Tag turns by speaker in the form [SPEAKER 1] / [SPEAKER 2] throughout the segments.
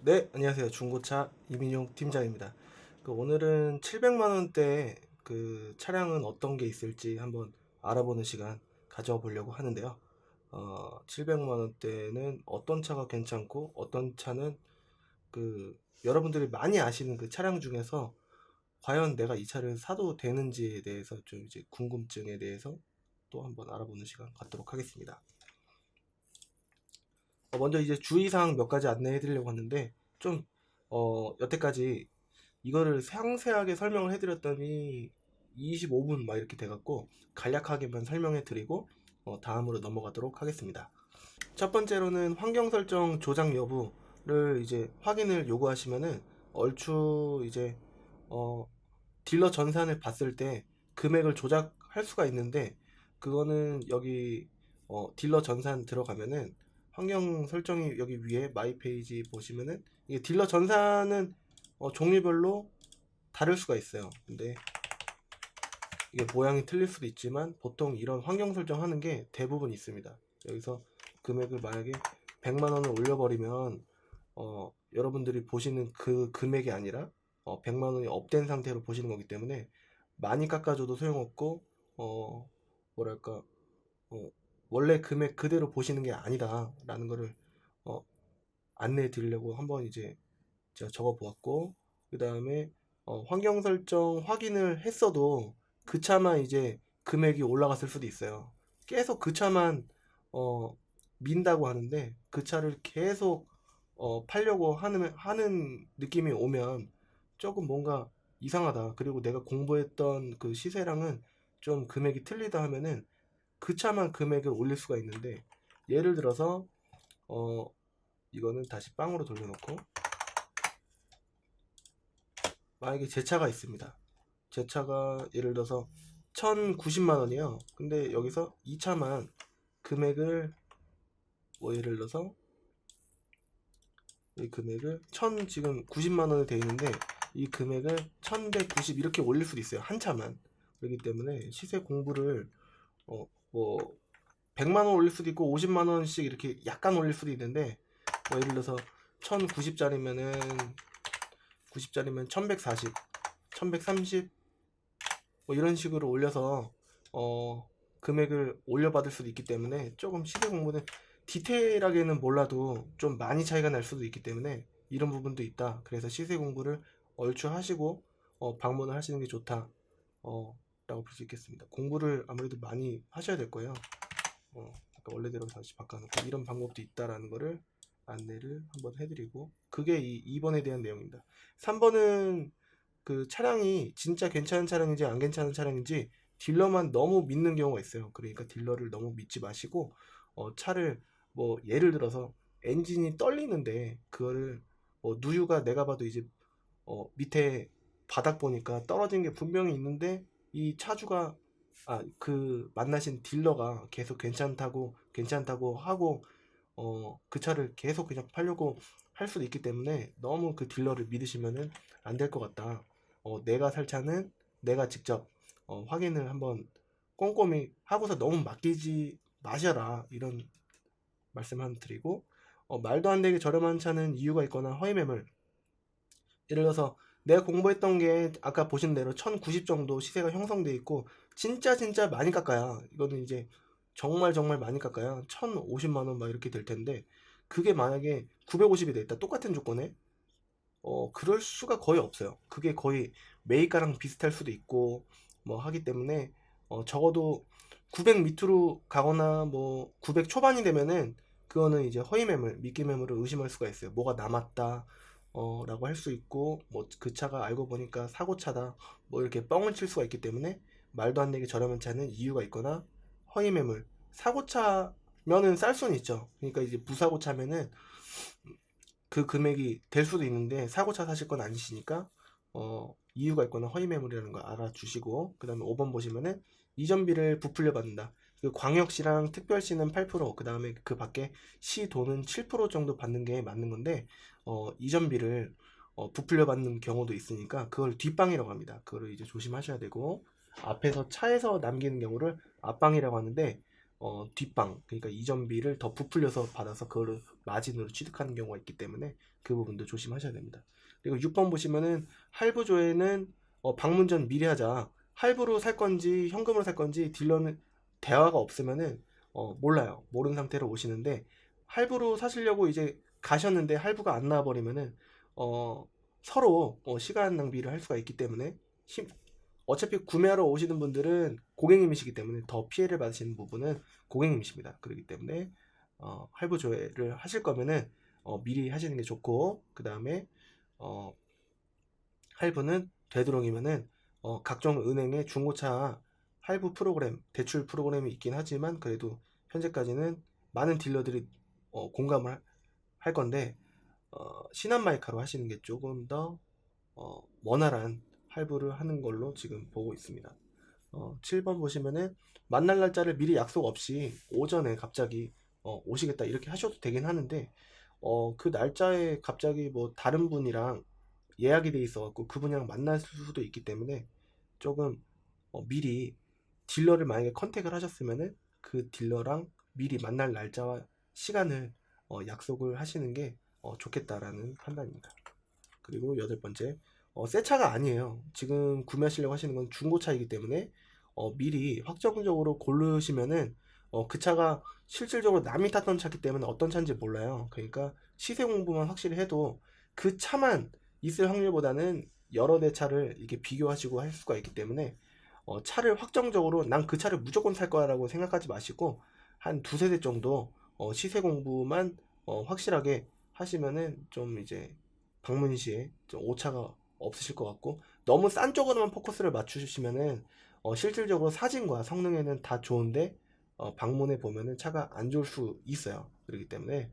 [SPEAKER 1] 네, 안녕하세요. 중고차 이민용 팀장입니다. 오늘은 700만 원대 그 차량은 어떤 게 있을지 한번 알아보는 시간 가져보려고 하는데요. 700만 원대는 어떤 차가 괜찮고 어떤 차는 여러분들이 많이 아시는 그 차량 중에서 과연 내가 이 차를 사도 되는지에 대해서 좀 이제 궁금증에 대해서 또 한번 알아보는 시간 갖도록 하겠습니다. 먼저 이제 주의사항 몇 가지 안내해 드리려고 하는데 좀 여태까지 이거를 상세하게 설명을 해드렸더니 25분 막 이렇게 돼갖고 간략하게만 설명해 드리고 다음으로 넘어가도록 하겠습니다. 첫 번째로는 환경 설정 조작 여부를 이제 확인을 요구하시면은 얼추 이제 어, 딜러 전산을 봤을 때 금액을 조작할 수가 있는데 그거는 여기 딜러 전산 들어가면은 환경 설정이 여기 위에 마이 페이지 보시면은 이게 딜러 전산은 종류별로 다를 수가 있어요. 근데 이게 모양이 틀릴 수도 있지만 보통 이런 환경 설정하는 게 대부분 있습니다. 여기서 금액을 만약에 100만 원을 올려버리면 여러분들이 보시는 그 금액이 아니라 100만 원이 업된 상태로 보시는 거기 때문에 많이 깎아줘도 소용없고 뭐랄까 어, 원래 금액 그대로 보시는 게 아니다 라는 거를 어, 안내해 드리려고 한번 이제 제가 적어 보았고 그 다음에 환경 설정 확인을 했어도 그 차만 이제 금액이 올라갔을 수도 있어요. 계속 그 차만 어, 민다고 하는데 그 차를 계속 팔려고 하는 느낌이 오면 조금 뭔가 이상하다. 그리고 내가 공부했던 그 시세랑은 좀 금액이 틀리다 하면은 그 차만 금액을 올릴 수가 있는데 예를 들어서 어, 이거는 다시 빵으로 돌려놓고 만약에 제 차가 있습니다. 제 차가 예를 들어서 1090만 원이에요. 근데 여기서 이 차만 금액을 뭐 예를 들어서 이 금액을 1000 지금 90만 원이 되어 있는데 이 금액을 1190 이렇게 올릴 수도 있어요. 한 차만. 그렇기 때문에 시세 공부를 뭐 100만 원 올릴 수도 있고 50만 원씩 이렇게 약간 올릴 수도 있는데 뭐 예를 들어서 1090짜리면은 90짜리면 1140, 1130 뭐 이런 식으로 올려서 금액을 올려받을 수도 있기 때문에 조금 시세 공부는 디테일하게는 몰라도 좀 많이 차이가 날 수도 있기 때문에 이런 부분도 있다. 그래서 시세 공부를 얼추 하시고 방문을 하시는 게 좋다. 라고 볼 수 있겠습니다. 공부를 아무래도 많이 하셔야 될 거예요. 아까 원래대로 다시 바꿔놓고 이런 방법도 있다라는 거를 안내를 한번 해드리고 그게 이 2번에 대한 내용입니다. 3번은 그 차량이 진짜 괜찮은 차량인지 안 괜찮은 차량인지 딜러만 너무 믿는 경우가 있어요. 그러니까 딜러를 너무 믿지 마시고 차를 뭐 예를 들어서 엔진이 떨리는데 그거를 누유가 내가 봐도 이제 밑에 바닥 보니까 떨어진 게 분명히 있는데 이 차주가 그 만나신 딜러가 계속 괜찮다고 하고 그 차를 계속 그냥 팔려고 할 수도 있기 때문에 너무 그 딜러를 믿으시면은 안 될 것 같다. 내가 살 차는 내가 직접 확인을 한번 꼼꼼히 하고서 너무 맡기지 마셔라 이런 말씀 한 드리고 말도 안 되게 저렴한 차는 이유가 있거나 허위 매물 예를 들어서 내가 공부했던 게 아까 보신 대로 1090 정도 시세가 형성돼 있고 진짜 많이 깎아야 이거는 이제 정말 많이 깎아야 1050만 원 막 이렇게 될 텐데 그게 만약에 950이 돼 있다 똑같은 조건에 그럴 수가 거의 없어요. 그게 거의 매입가랑 비슷할 수도 있고 뭐 하기 때문에 적어도 900 밑으로 가거나 뭐 900 초반이 되면은 그거는 이제 허위 매물, 미끼 매물을 의심할 수가 있어요. 뭐가 남았다. 라고 할 수 있고 뭐 그 차가 알고 보니까 사고차다 뭐 이렇게 뻥을 칠 수가 있기 때문에 말도 안 되게 저렴한 차는 이유가 있거나 허위 매물 사고차면은 쌀 수는 있죠. 그러니까 이제 부사고차면은 그 금액이 될 수도 있는데 사고차 사실 건 아니시니까 이유가 있거나 허위 매물이라는 거 알아주시고 그 다음에 5번 보시면은 이전비를 부풀려 받는다. 그 광역시랑 특별시는 8%, 그 다음에 그 밖에 시도는 7% 정도 받는 게 맞는 건데 이전비를 부풀려 받는 경우도 있으니까 그걸 뒷방이라고 합니다. 그거를 이제 조심하셔야 되고 앞에서 차에서 남기는 경우를 앞방이라고 하는데 뒷방, 그러니까 이전비를 더 부풀려서 받아서 그거를 마진으로 취득하는 경우가 있기 때문에 그 부분도 조심하셔야 됩니다. 그리고 6번 보시면은 할부 조회는 방문 전 미리 하자. 할부로 살 건지 현금으로 살 건지 딜러는 대화가 없으면은 몰라요. 모르는 상태로 오시는데, 할부로 사시려고 이제 가셨는데 할부가 안 나와 버리면은 서로 시간 낭비를 할 수가 있기 때문에, 어차피 구매하러 오시는 분들은 고객님이시기 때문에 더 피해를 받으시는 부분은 고객님이십니다. 그렇기 때문에 할부 조회를 하실 거면은 미리 하시는 게 좋고, 그 다음에 할부는 되도록이면은 각종 은행의 중고차 할부 프로그램, 대출 프로그램이 있긴 하지만 그래도 현재까지는 많은 딜러들이 공감을 할 건데, 신한마이카로 하시는 게 조금 더 원활한 할부를 하는 걸로 지금 보고 있습니다. 7번 보시면은 만날 날짜를 미리 약속 없이 오전에 갑자기 오시겠다 이렇게 하셔도 되긴 하는데, 그 날짜에 갑자기 뭐 다른 분이랑 예약이 돼 있어갖고 그분이랑 만날 수도 있기 때문에 조금 미리 딜러를 만약에 컨택을 하셨으면은 그 딜러랑 미리 만날 날짜와 시간을 약속을 하시는 게 좋겠다라는 판단입니다. 그리고 8번째, 새 차가 아니에요. 지금 구매하시려고 하시는 건 중고차이기 때문에 미리 확정적으로 고르시면은 그 차가 실질적으로 남이 탔던 차기 때문에 어떤 차인지 몰라요. 그러니까 시세 공부만 확실히 해도 그 차만 있을 확률보다는 여러 대 차를 이렇게 비교하시고 할 수가 있기 때문에 차를 확정적으로 난 그 차를 무조건 살 거야 라고 생각하지 마시고 한 두세 대 정도 시세 공부만 확실하게 하시면은 좀 이제 방문 시에 좀 오차가 없으실 것 같고, 너무 싼 쪽으로만 포커스를 맞추시면은 실질적으로 사진과 성능에는 다 좋은데 방문해 보면은 차가 안 좋을 수 있어요. 그렇기 때문에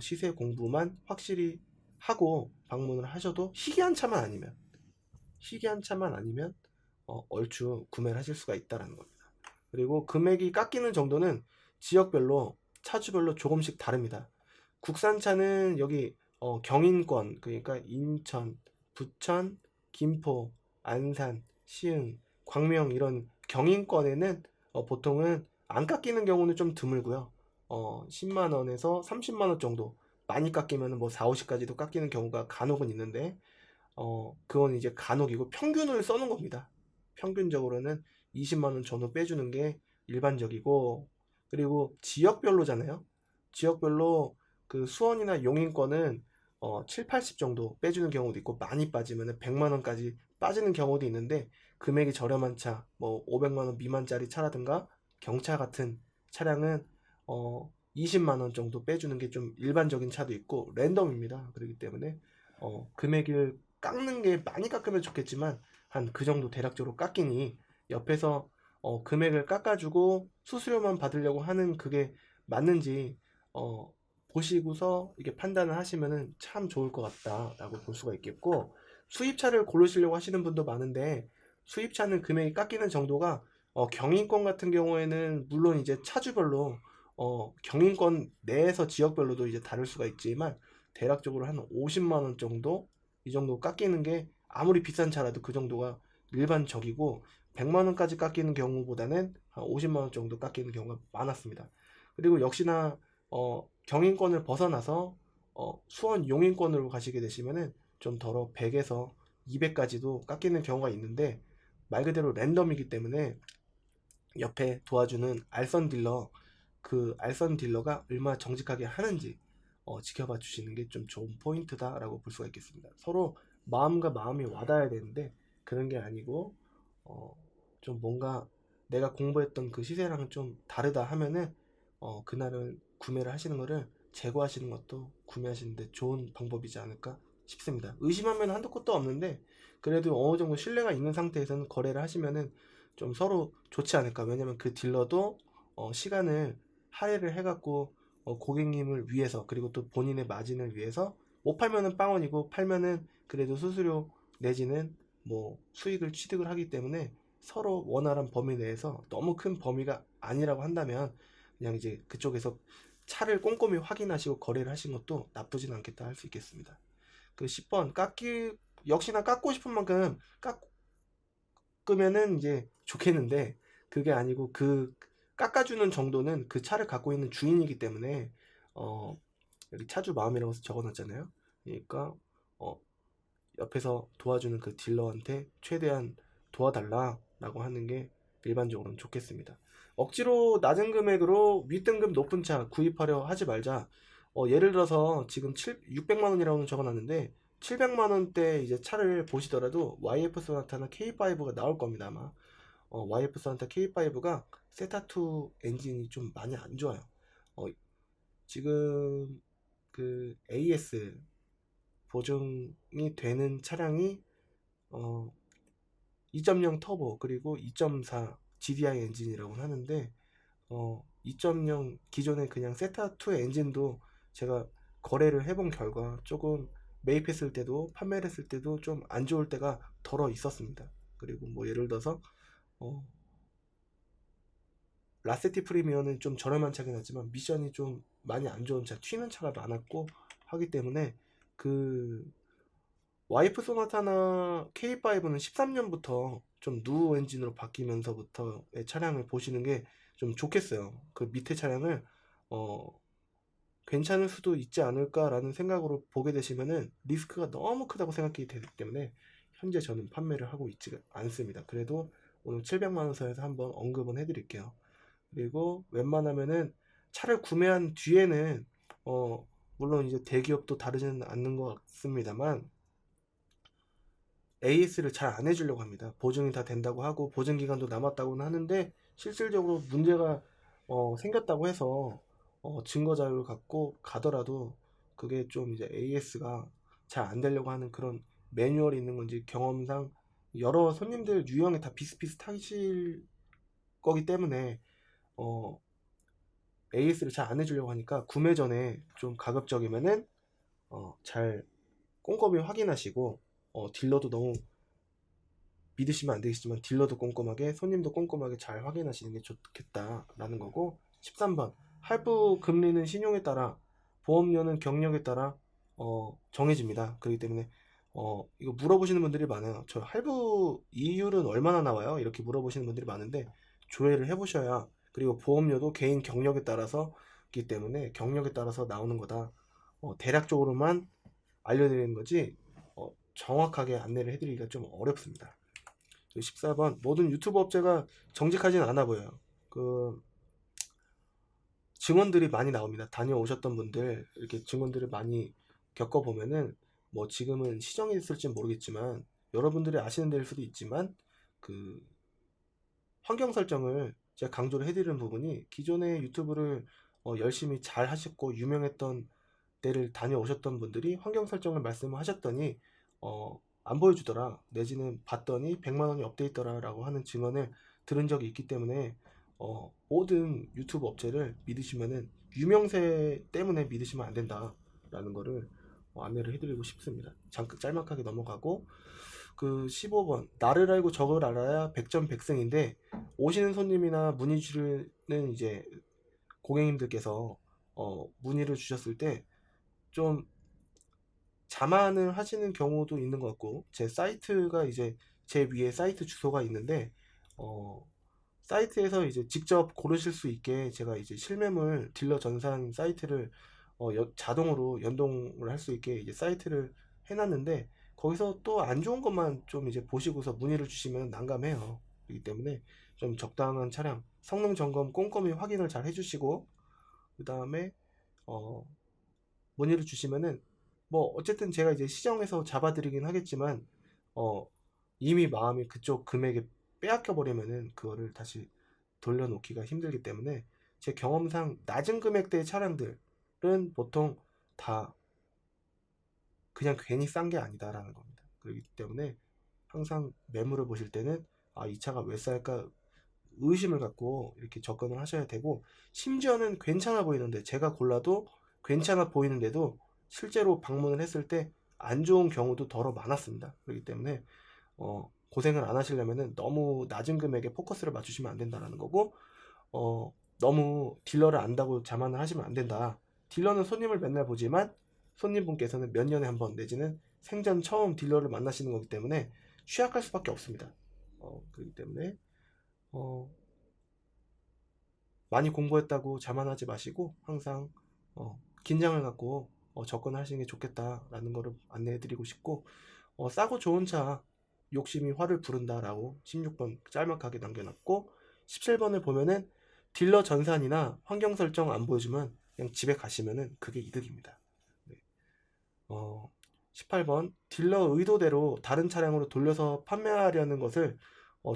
[SPEAKER 1] 시세 공부만 확실히 하고 방문을 하셔도 희귀한 차만 아니면 얼추 구매를 하실 수가 있다라는 겁니다. 그리고 금액이 깎이는 정도는 지역별로 차주별로 조금씩 다릅니다. 국산차는 여기 경인권, 그러니까 인천, 부천, 김포, 안산, 시흥, 광명 이런 경인권에는 보통은 안 깎이는 경우는 좀 드물고요. 10만 원에서 30만 원 정도, 많이 깎이면 뭐 4, 50까지도 깎이는 경우가 간혹은 있는데 그건 이제 간혹이고 평균을 써놓은 겁니다. 평균적으로는 20만 원 전후 빼주는 게 일반적이고, 그리고 지역별로잖아요. 지역별로 그 수원이나 용인권은 7, 80 정도 빼주는 경우도 있고, 많이 빠지면 100만 원까지 빠지는 경우도 있는데, 금액이 저렴한 차, 뭐 500만 원 미만짜리 차라든가 경차 같은 차량은 20만 원 정도 빼주는 게 좀 일반적인 차도 있고 랜덤입니다. 그렇기 때문에 금액을 깎는 게 많이 깎으면 좋겠지만 한 그 정도 대략적으로 깎이니 옆에서 금액을 깎아주고 수수료만 받으려고 하는 그게 맞는지 보시고서 이게 판단을 하시면은 참 좋을 것 같다라고 볼 수가 있겠고, 수입차를 고르시려고 하시는 분도 많은데 수입차는 금액이 깎이는 정도가 경인권 같은 경우에는 물론 이제 차주별로 경인권 내에서 지역별로도 이제 다를 수가 있지만 대략적으로 한 50만 원 정도, 이 정도 깎이는 게 아무리 비싼 차라도 그 정도가 일반적이고, 100만 원까지 깎이는 경우보다는 한 50만 원 정도 깎이는 경우가 많았습니다. 그리고 역시나 경인권을 벗어나서 수원 용인권으로 가시게 되시면은 좀 덜어 100에서 200까지도 깎이는 경우가 있는데, 말 그대로 랜덤이기 때문에 옆에 도와주는 알선 딜러, 그 알선 딜러가 얼마나 정직하게 하는지 지켜봐 주시는 게 좀 좋은 포인트다라고 볼 수가 있겠습니다. 서로 마음과 마음이 와닿아야 되는데 그런 게 아니고 좀 뭔가 내가 공부했던 그 시세랑은 좀 다르다 하면은 그날은 구매를 하시는 거를 재고하시는 것도 구매하시는데 좋은 방법이지 않을까 싶습니다. 의심하면 한도 끝도 없는데 그래도 어느 정도 신뢰가 있는 상태에서는 거래를 하시면은 좀 서로 좋지 않을까. 왜냐면 그 딜러도 시간을 할애를 해갖고 고객님을 위해서, 그리고 또 본인의 마진을 위해서 못 팔면은 빵원이고 팔면은 그래도 수수료 내지는 뭐 수익을 취득을 하기 때문에 서로 원활한 범위 내에서, 너무 큰 범위가 아니라고 한다면 그냥 이제 그쪽에서 차를 꼼꼼히 확인하시고 거래를 하신 것도 나쁘진 않겠다 할 수 있겠습니다. 그 10번 역시나 깎고 싶은 만큼 깎으면은 이제 좋겠는데 그게 아니고 그 깎아주는 정도는 그 차를 갖고 있는 주인이기 때문에 여기 차주 마음이라고 적어놨잖아요. 그러니까 옆에서 도와주는 그 딜러한테 최대한 도와달라라고 하는 게 일반적으로는 좋겠습니다. 억지로 낮은 금액으로 윗등급 높은 차 구입하려 하지 말자. 예를 들어서 지금 600만 원이라고 적어놨는데 700만 원대 이제 차를 보시더라도 YF 소나타나 K5가 나올 겁니다 아마. YF 소나타 K5가 세타2 엔진이 좀 많이 안 좋아요. 지금 그 AS 보증이 되는 차량이 2.0 터보 그리고 2.4 GDI 엔진이라고 하는데 2.0 기존의 그냥 세타2 엔진도 제가 거래를 해본 결과 조금 매입했을 때도 판매를 했을 때도 좀 안 좋을 때가 덜어 있었습니다. 그리고 뭐 예를 들어서 라세티 프리미어는 좀 저렴한 차긴 하지만 미션이 좀 많이 안 좋은 차, 튀는 차가 많았고 하기 때문에 그 와이프 소나타나 K5는 13년부터 좀 누 엔진으로 바뀌면서부터의 차량을 보시는 게 좀 좋겠어요. 그 밑에 차량을 괜찮을 수도 있지 않을까라는 생각으로 보게 되시면은 리스크가 너무 크다고 생각이 되기 때문에 현재 저는 판매를 하고 있지 않습니다. 그래도 오늘 700만 원 선에서 한번 언급은 해드릴게요. 그리고 웬만하면은 차를 구매한 뒤에는 물론 이제 대기업도 다르지는 않는 것 같습니다만 AS를 잘 안 해주려고 합니다. 보증이 다 된다고 하고 보증 기간도 남았다고는 하는데 실질적으로 문제가 생겼다고 해서 증거 자료를 갖고 가더라도 그게 좀 이제 AS가 잘 안 되려고 하는 그런 매뉴얼이 있는 건지 경험상 여러 손님들 유형이 다 비슷비슷하실 거기 때문에 AS를 잘 안 해주려고 하니까 구매 전에 좀 가급적이면은 잘 꼼꼼히 확인하시고 딜러도 너무 믿으시면 안 되겠지만 딜러도 꼼꼼하게 손님도 꼼꼼하게 잘 확인하시는 게 좋겠다라는 거고 13번 할부 금리는 신용에 따라 보험료는 경력에 따라 정해집니다. 그렇기 때문에 이거 물어보시는 분들이 많아요. 저 할부 이율은 얼마나 나와요? 이렇게 물어보시는 분들이 많은데 조회를 해보셔야 그리고 보험료도 개인 경력에 따라서기 때문에 경력에 따라서 나오는 거다. 대략적으로만 알려드리는 거지 정확하게 안내를 해드리기가 좀 어렵습니다. 14번 모든 유튜브 업체가 정직하진 않아 보여요. 그 증언들이 많이 나옵니다. 다녀오셨던 분들 이렇게 증언들을 많이 겪어보면은 뭐 지금은 시정이 됐을지 모르겠지만 여러분들이 아시는 데일 수도 있지만 그 환경 설정을 제가 강조를 해드리는 부분이 기존의 유튜브를 열심히 잘 하셨고 유명했던 데를 다녀오셨던 분들이 환경 설정을 말씀을 하셨더니 안 보여주더라 내지는 봤더니 100만원이 업데이트더라 라고 하는 증언을 들은 적이 있기 때문에 모든 유튜브 업체를 믿으시면은 유명세 때문에 믿으시면 안 된다 라는 거를 안내를 해드리고 싶습니다. 잠깐 짤막하게 넘어가고 그 15번 나를 알고 적을 알아야 백전백승인데 오시는 손님이나 문의 주는 이제 고객님들께서 문의를 주셨을 때 좀 자만을 하시는 경우도 있는 것 같고 제 사이트가 이제 제 위에 사이트 주소가 있는데 사이트에서 이제 직접 고르실 수 있게 제가 이제 실매물 딜러 전산 사이트를 자동으로 연동을 할 수 있게 이제 사이트를 해놨는데 거기서 또 안 좋은 것만 좀 이제 보시고서 문의를 주시면 난감해요. 그렇기 때문에 좀 적당한 차량 성능 점검 꼼꼼히 확인을 잘 해주시고 그 다음에 문의를 주시면은 뭐 어쨌든 제가 이제 시정해서 잡아드리긴 하겠지만 이미 마음이 그쪽 금액에 빼앗겨 버리면은 그거를 다시 돌려놓기가 힘들기 때문에 제 경험상 낮은 금액대의 차량들은 보통 다 그냥 괜히 싼 게 아니다라는 겁니다. 그렇기 때문에 항상 매물을 보실 때는 이 차가 왜 쌀까 의심을 갖고 이렇게 접근을 하셔야 되고 심지어는 괜찮아 보이는데 제가 골라도 괜찮아 보이는데도 실제로 방문을 했을 때 안 좋은 경우도 더러 많았습니다. 그렇기 때문에 고생을 안 하시려면은 너무 낮은 금액에 포커스를 맞추시면 안 된다라는 거고 너무 딜러를 안다고 자만을 하시면 안 된다. 딜러는 손님을 맨날 보지만 손님분께서는 몇 년에 한 번 내지는 생전 처음 딜러를 만나시는 거기 때문에 취약할 수밖에 없습니다. 그렇기 때문에 많이 공부했다고 자만하지 마시고 항상 긴장을 갖고 접근하시는 게 좋겠다라는 거를 안내해 드리고 싶고, 싸고 좋은 차 욕심이 화를 부른다라고 16번 짤막하게 남겨놨고, 17번을 보면은 딜러 전산이나 환경 설정 안 보여주면 그냥 집에 가시면은 그게 이득입니다. 네. 18번 딜러 의도대로 다른 차량으로 돌려서 판매하려는 것을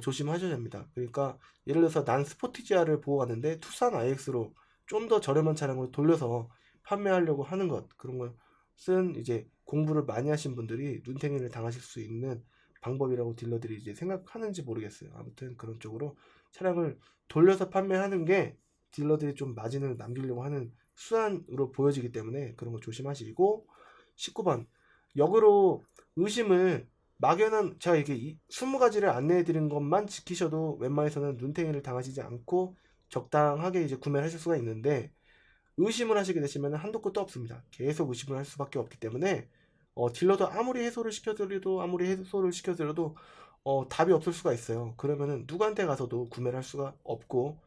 [SPEAKER 1] 조심하셔야 됩니다. 그러니까 예를 들어서 난 스포티지아를 보고 갔는데 투싼 IX로 좀 더 저렴한 차량으로 돌려서 판매하려고 하는 것, 그런 것은 이제 공부를 많이 하신 분들이 눈탱이를 당하실 수 있는 방법이라고 딜러들이 이제 생각하는지 모르겠어요. 아무튼 그런 쪽으로 차량을 돌려서 판매하는 게 딜러들이 좀 마진을 남기려고 하는 수단으로 보여지기 때문에 그런 거 조심하시고, 19번 역으로 의심을 막연한, 제가 이게 20가지를 안내해 드린 것만 지키셔도 웬만해서는 눈탱이를 당하시지 않고 적당하게 이제 구매를 하실 수가 있는데, 의심을 하시게 되시면 한도 끝도 없습니다. 계속 의심을 할 수밖에 없기 때문에 딜러도 아무리 해소를 시켜드려도 답이 없을 수가 있어요. 그러면은 누구한테 가서도 구매를 할 수가 없고,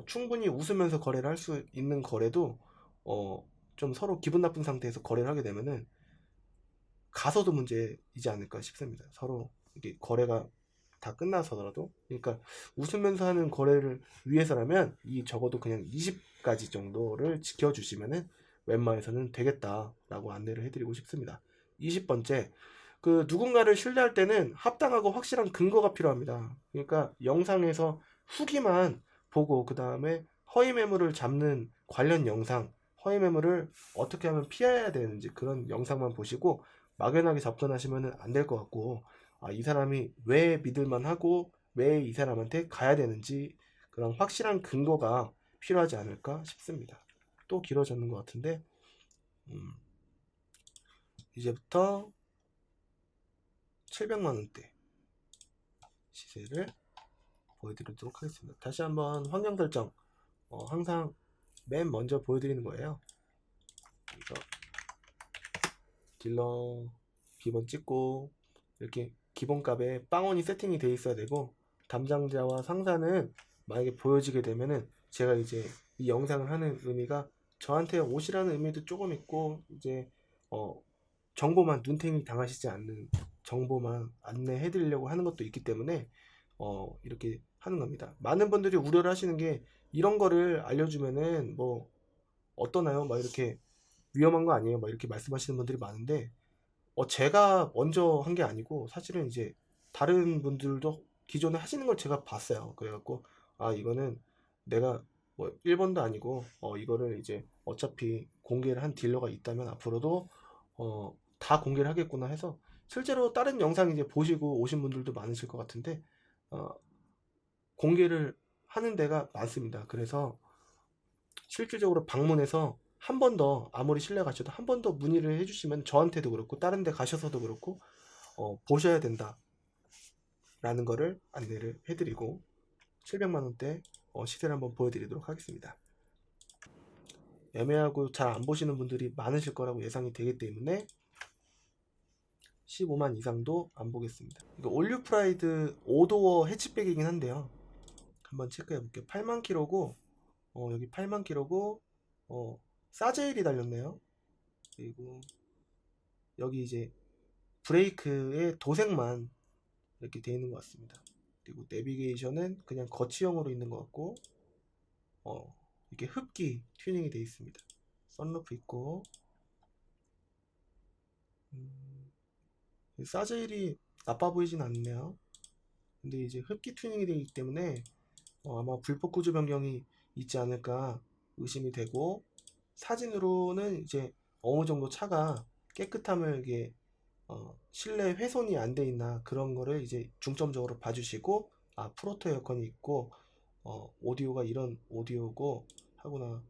[SPEAKER 1] 충분히 웃으면서 거래를 할 수 있는 거래도 좀 서로 기분 나쁜 상태에서 거래를 하게 되면은 가서도 문제이지 않을까 싶습니다. 서로 이게 거래가 다 끝나서더라도. 그러니까 웃으면서 하는 거래를 위해서라면 이 적어도 그냥 20가지 정도를 지켜주시면은 웬만해서는 되겠다라고 안내를 해드리고 싶습니다. 20번째, 그 누군가를 신뢰할 때는 합당하고 확실한 근거가 필요합니다. 그러니까 영상에서 후기만 보고 그 다음에 허위 매물을 잡는 관련 영상, 허위 매물을 어떻게 하면 피해야 되는지 그런 영상만 보시고 막연하게 접근하시면 안 될 것 같고, 이 사람이 왜 믿을만하고 왜 이 사람한테 가야 되는지 그런 확실한 근거가 필요하지 않을까 싶습니다. 또 길어졌는 것 같은데, 이제부터 700만원대 시세를 보여드리도록 하겠습니다. 다시 한번 환경 설정 항상 맨 먼저 보여드리는 거예요. 그래서 딜러 기본 찍고 이렇게 기본값에 빵원이 세팅이 되어 있어야 되고, 담당자와 상사는 만약에 보여지게 되면은 제가 이제 이 영상을 하는 의미가 저한테 오시라는 의미도 조금 있고, 이제 정보만 눈탱이 당하시지 않는 정보만 안내해 드리려고 하는 것도 있기 때문에 이렇게 하는 겁니다. 많은 분들이 우려를 하시는 게, 이런 거를 알려주면은 뭐 어떠나요? 막 이렇게 위험한 거 아니에요? 막 이렇게 말씀하시는 분들이 많은데, 제가 먼저 한 게 아니고 사실은 이제 다른 분들도 기존에 하시는 걸 제가 봤어요. 그래갖고 이거는 내가 뭐 1번도 아니고 이거를 이제 어차피 공개를 한 딜러가 있다면 앞으로도 다 공개를 하겠구나 해서, 실제로 다른 영상 이제 보시고 오신 분들도 많으실 것 같은데 공개를 하는 데가 많습니다. 그래서 실질적으로 방문해서 한 번 더, 아무리 신뢰 가셔도 한 번 더 문의를 해주시면 저한테도 그렇고 다른 데 가셔서도 그렇고 보셔야 된다 라는 거를 안내를 해드리고, 700만원대 시세를 한번 보여드리도록 하겠습니다. 애매하고 잘 안 보시는 분들이 많으실 거라고 예상이 되기 때문에 15만 이상도 안 보겠습니다. 이거 올류 프라이드 5도어 해치백이긴 한데요, 한번 체크해 볼게요. 8만 킬로고 여기 8만 킬로고 사제일이 달렸네요. 그리고 여기 이제 브레이크에 도색만 이렇게 되어 있는 것 같습니다. 그리고 내비게이션은 그냥 거치형으로 있는 것 같고 이렇게 흡기 튜닝이 되어 있습니다. 선루프 있고, 사제일이 나빠 보이진 않네요. 근데 이제 흡기 튜닝이 되기 때문에 아마 불법 구조 변경이 있지 않을까 의심이 되고, 사진으로는 이제 어느 정도 차가 깨끗함을 이게 실내 훼손이 안 돼 있나 그런 거를 이제 중점적으로 봐주시고, 프로토 에어컨이 있고 오디오가 이런 오디오고 하구나,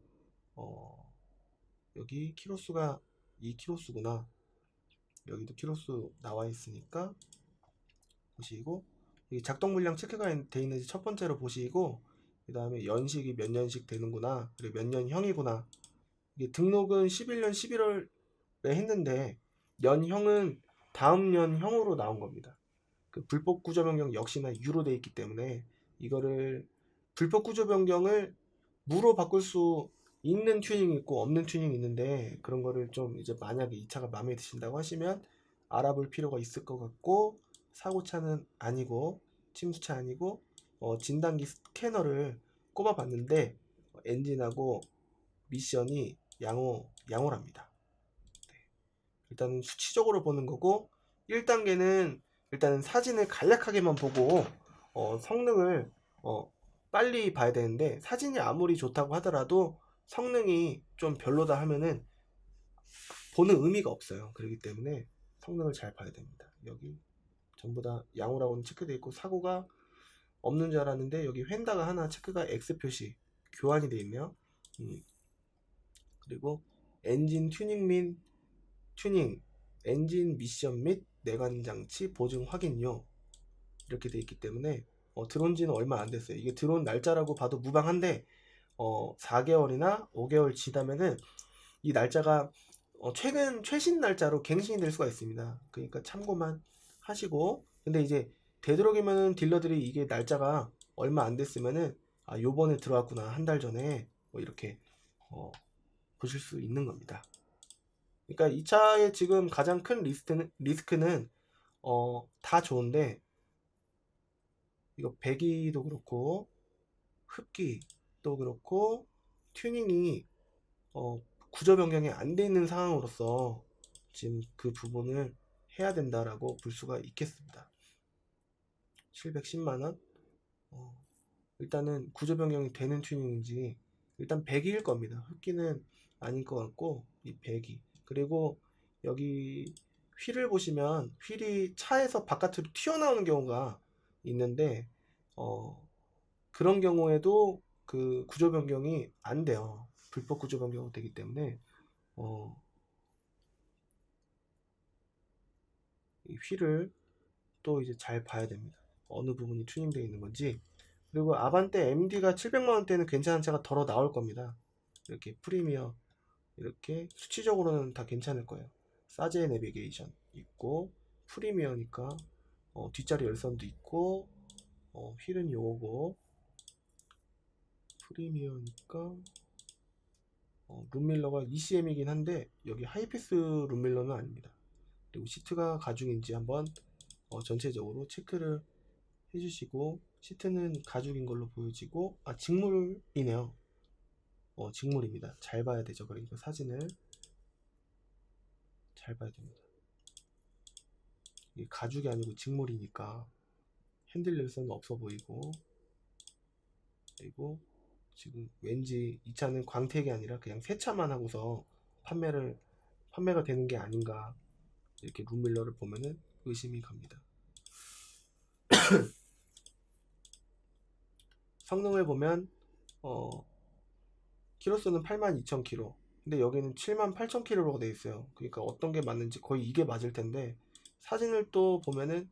[SPEAKER 1] 여기 키로수가 2키로수구나, 여기도 키로수 나와 있으니까 보시고, 이 작동 물량 체크가 돼 있는지 첫 번째로 보시고, 그 다음에 연식이 몇 년씩 되는구나, 그리고 몇 년형이구나. 이게 등록은 11년 11월에 했는데 연형은 다음 년형으로 나온 겁니다. 그 불법 구조 변경 역시나 유로 돼 있기 때문에 이거를 불법 구조 변경을 무로 바꿀 수 있는 튜닝이 있고 없는 튜닝이 있는데, 그런 거를 좀 이제 만약에 이 차가 마음에 드신다고 하시면 알아볼 필요가 있을 것 같고, 사고차는 아니고 침수차 아니고 진단기 스캐너를 꼽아봤는데 엔진하고 미션이 양호랍니다. 일단은 수치적으로 보는 거고, 1단계는 일단은 사진을 간략하게만 보고 성능을 빨리 봐야 되는데, 사진이 아무리 좋다고 하더라도 성능이 좀 별로다 하면은 보는 의미가 없어요. 그렇기 때문에 성능을 잘 봐야 됩니다. 여기 전부 다 양호라고는 체크되어 있고, 사고가 없는 줄 알았는데 여기 휀다가 하나 체크가 X 표시 교환이 되어 있네요. 그리고 엔진 튜닝 및 엔진 미션 및 내관 장치 보증 확인요, 이렇게 돼 있기 때문에 들어온 지는 얼마 안 됐어요. 이게 들어온 날짜라고 봐도 무방한데 4개월이나 5개월 지나면은 이 날짜가 최신 날짜로 갱신이 될 수가 있습니다. 그러니까 참고만 하시고, 근데 이제 되도록이면은 딜러들이 이게 날짜가 얼마 안 됐으면은 요번에 들어왔구나, 한 달 전에, 뭐 이렇게 보실 수 있는 겁니다. 그러니까 이 차의 지금 가장 큰 리스크는 다 좋은데, 이거 배기도 그렇고 흡기도 그렇고 튜닝이 구조 변경이 안 돼 있는 상황으로서 지금 그 부분을 해야 된다라고 볼 수가 있겠습니다. 710만원. 일단은 구조 변경이 되는 튜닝인지 일단 배기일 겁니다. 흡기는 아닐 것 같고, 이 배기. 그리고 여기 휠을 보시면 휠이 차에서 바깥으로 튀어나오는 경우가 있는데 그런 경우에도 그 구조 변경이 안 돼요. 불법 구조 변경이 되기 때문에 이 휠을 또 이제 잘 봐야 됩니다. 어느 부분이 튜닝되어 있는 건지. 그리고 아반떼 MD가 700만원대는 괜찮은 차가 덜어 나올 겁니다. 이렇게 프리미어, 이렇게 수치적으로는 다 괜찮을 거예요. 사제 내비게이션 있고, 프리미어니까 뒷자리 열선도 있고, 휠은 요거고, 프리미어니까 룸밀러가 ECM이긴 한데 여기 하이패스 룸밀러는 아닙니다. 그리고 시트가 가죽인지 한번 전체적으로 체크를 해주시고, 시트는 가죽인 걸로 보여지고, 직물이네요. 직물입니다. 잘 봐야 되죠. 그러니까 사진을 잘 봐야 됩니다. 이게 가죽이 아니고 직물이니까 핸들 열선은 없어 보이고, 그리고 지금 왠지 이 차는 광택이 아니라 그냥 세차만 하고서 판매가 되는 게 아닌가, 이렇게 룸밀러를 보면은 의심이 갑니다. 성능을 보면 키로수는 82,000km, 근데 여기는 78,000km로 되어 있어요. 그러니까 어떤 게 맞는지 거의 이게 맞을 텐데, 사진을 또 보면은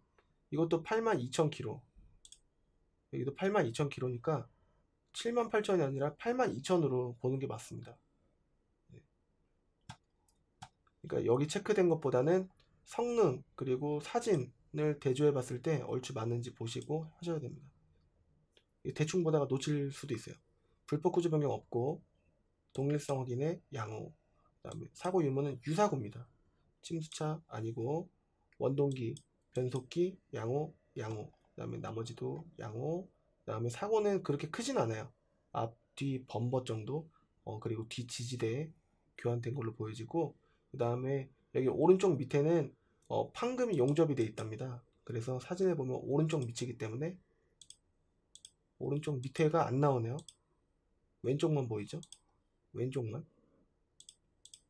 [SPEAKER 1] 이것도 82,000km, 여기도 82,000km니까 78,000이 아니라 82,000으로 보는 게 맞습니다. 그러니까 여기 체크된 것보다는 성능 그리고 사진을 대조해 봤을 때 얼추 맞는지 보시고 하셔야 됩니다. 대충 보다가 놓칠 수도 있어요. 불법 구조 변경 없고, 동일성 확인에 양호, 그 다음에 사고 유무는 유사고입니다. 침수차 아니고, 원동기, 변속기 양호, 그 다음에 나머지도 양호. 그 다음에 사고는 그렇게 크진 않아요. 앞, 뒤 범버 정도, 그리고 뒤 지지대 교환된 걸로 보여지고, 그 다음에 여기 오른쪽 밑에는 판금이 용접이 되어 있답니다. 그래서 사진에 보면 오른쪽 밑이기 때문에 오른쪽 밑에가 안 나오네요. 왼쪽만 보이죠? 왼쪽만.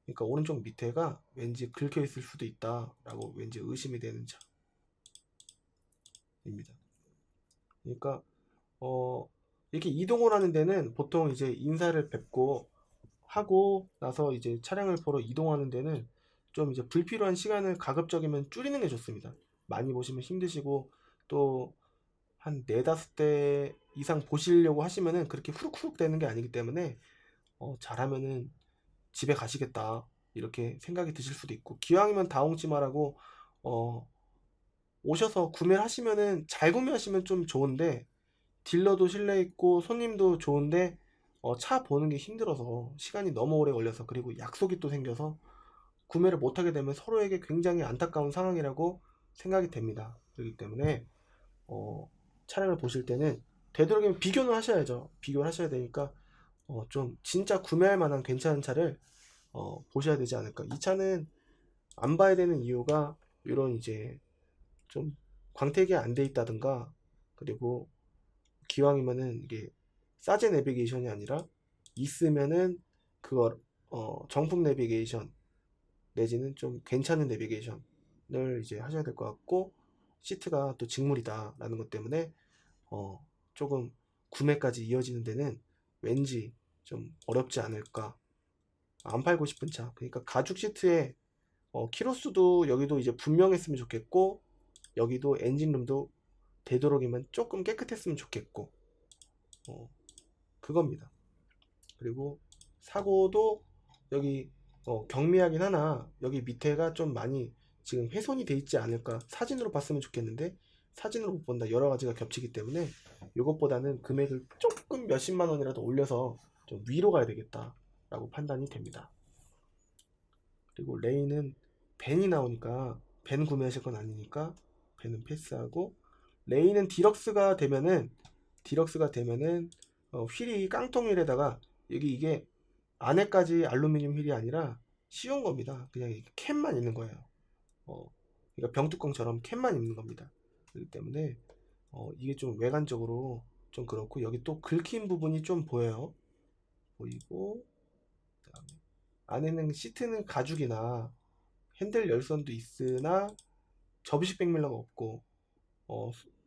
[SPEAKER 1] 그러니까 오른쪽 밑에가 왠지 긁혀 있을 수도 있다 라고 왠지 의심이 되는 차입니다. 그러니까 이렇게 이동을 하는 데는 보통 이제 인사를 뵙고 하고 나서 이제 차량을 보러 이동하는 데는 좀 이제 불필요한 시간을 가급적이면 줄이는 게 좋습니다. 많이 보시면 힘드시고, 또 한 4~5대 이상 보시려고 하시면은 그렇게 후룩후룩 되는 게 아니기 때문에 잘하면은 집에 가시겠다 이렇게 생각이 드실 수도 있고, 기왕이면 다홍치마라고 오셔서 구매를 하시면은 잘 구매하시면 좀 좋은데, 딜러도 신뢰 있고 손님도 좋은데 차 보는 게 힘들어서 시간이 너무 오래 걸려서 그리고 약속이 또 생겨서 구매를 못하게 되면 서로에게 굉장히 안타까운 상황이라고 생각이 됩니다. 그렇기 때문에 차량을 보실 때는 되도록이면 비교는 하셔야죠. 비교를 하셔야 되니까 좀 진짜 구매할 만한 괜찮은 차를 보셔야 되지 않을까. 이 차는 안 봐야 되는 이유가 이런 이제 좀 광택이 안 돼 있다든가 그리고 기왕이면은 이게 사제 내비게이션이 아니라 있으면은 그걸 정품 내비게이션 내지는 좀 괜찮은 내비게이션을 이제 하셔야 될 것 같고 시트가 또 직물이다 라는 것 때문에 조금 구매까지 이어지는 데는 왠지 좀 어렵지 않을까. 안 팔고 싶은 차. 그러니까 가죽 시트에 키로수도 여기도 이제 분명했으면 좋겠고 여기도 엔진룸도 되도록이면 조금 깨끗했으면 좋겠고 그겁니다. 그리고 사고도 여기 경미하긴 하나 여기 밑에가 좀 많이 지금 훼손이 돼 있지 않을까. 사진으로 봤으면 좋겠는데 사진으로 못 본다. 여러 가지가 겹치기 때문에 이것보다는 금액을 조금 몇십만 원이라도 올려서 좀 위로 가야 되겠다 라고 판단이 됩니다. 그리고 레인은 벤이 나오니까 벤 구매하실 건 아니니까 벤은 패스하고 레인은 디럭스가 되면은 휠이 깡통 휠에다가 여기 이게 안에까지 알루미늄 휠이 아니라 씌운 겁니다. 그냥 캔만 있는 거예요. 그러니까 병뚜껑처럼 캔만 있는 겁니다. 그렇기 때문에 이게 좀 외관적으로 좀 그렇고 여기 또 긁힌 부분이 좀 보여요. 보이고 그다음에 안에는 시트는 가죽이나 핸들 열선도 있으나 접이식 백밀러가 없고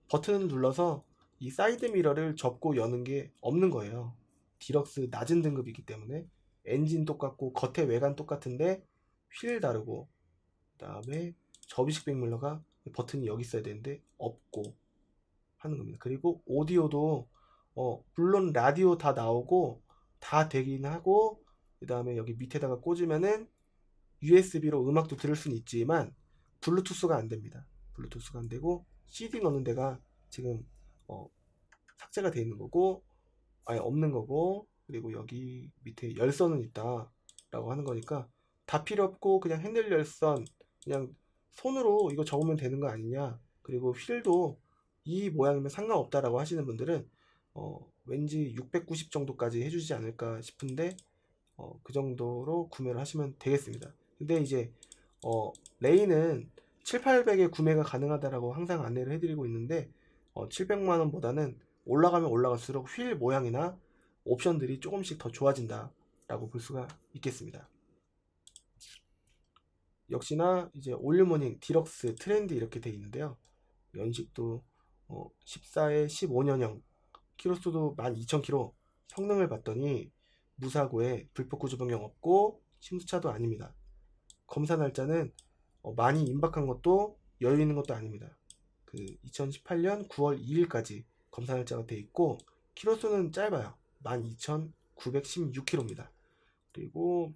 [SPEAKER 1] 버튼을 눌러서 이 사이드 미러를 접고 여는 게 없는 거예요. 디럭스 낮은 등급이기 때문에 엔진 똑같고 겉에 외관 똑같은데 휠 다르고 그다음에 접이식 백밀러가 버튼이 여기 있어야 되는데 없고 하는 겁니다. 그리고 오디오도 물론 라디오 다 나오고 다 되긴 하고 그다음에 여기 밑에다가 꽂으면은 USB로 음악도 들을 수는 있지만 블루투스가 안 됩니다. 블루투스가 안 되고 CD 넣는 데가 지금 삭제가 되어 있는 거고 아예 없는 거고 그리고 여기 밑에 열선은 있다 라고 하는 거니까 다 필요 없고 그냥 핸들 열선 그냥 손으로 이거 접으면 되는 거 아니냐. 그리고 휠도 이 모양이면 상관없다 라고 하시는 분들은 왠지 690 정도까지 해주지 않을까 싶은데 그 정도로 구매를 하시면 되겠습니다. 근데 이제 레인은 7, 800에 구매가 가능하다라고 항상 안내를 해드리고 있는데 700만원 보다는 올라가면 올라갈수록 휠 모양이나 옵션들이 조금씩 더 좋아진다 라고 볼 수가 있겠습니다. 역시나 이제 올류모닝 디럭스 트렌드 이렇게 돼 있는데요. 연식도 14에 15년형 키로수도 12,000km 성능을 봤더니 무사고에 불법 구조 변경 없고 심수차도 아닙니다. 검사 날짜는 많이 임박한 것도 여유 있는 것도 아닙니다. 그 2018년 9월 2일까지 검사 날짜가 돼 있고 키로수는 짧아요. 12,916km입니다. 그리고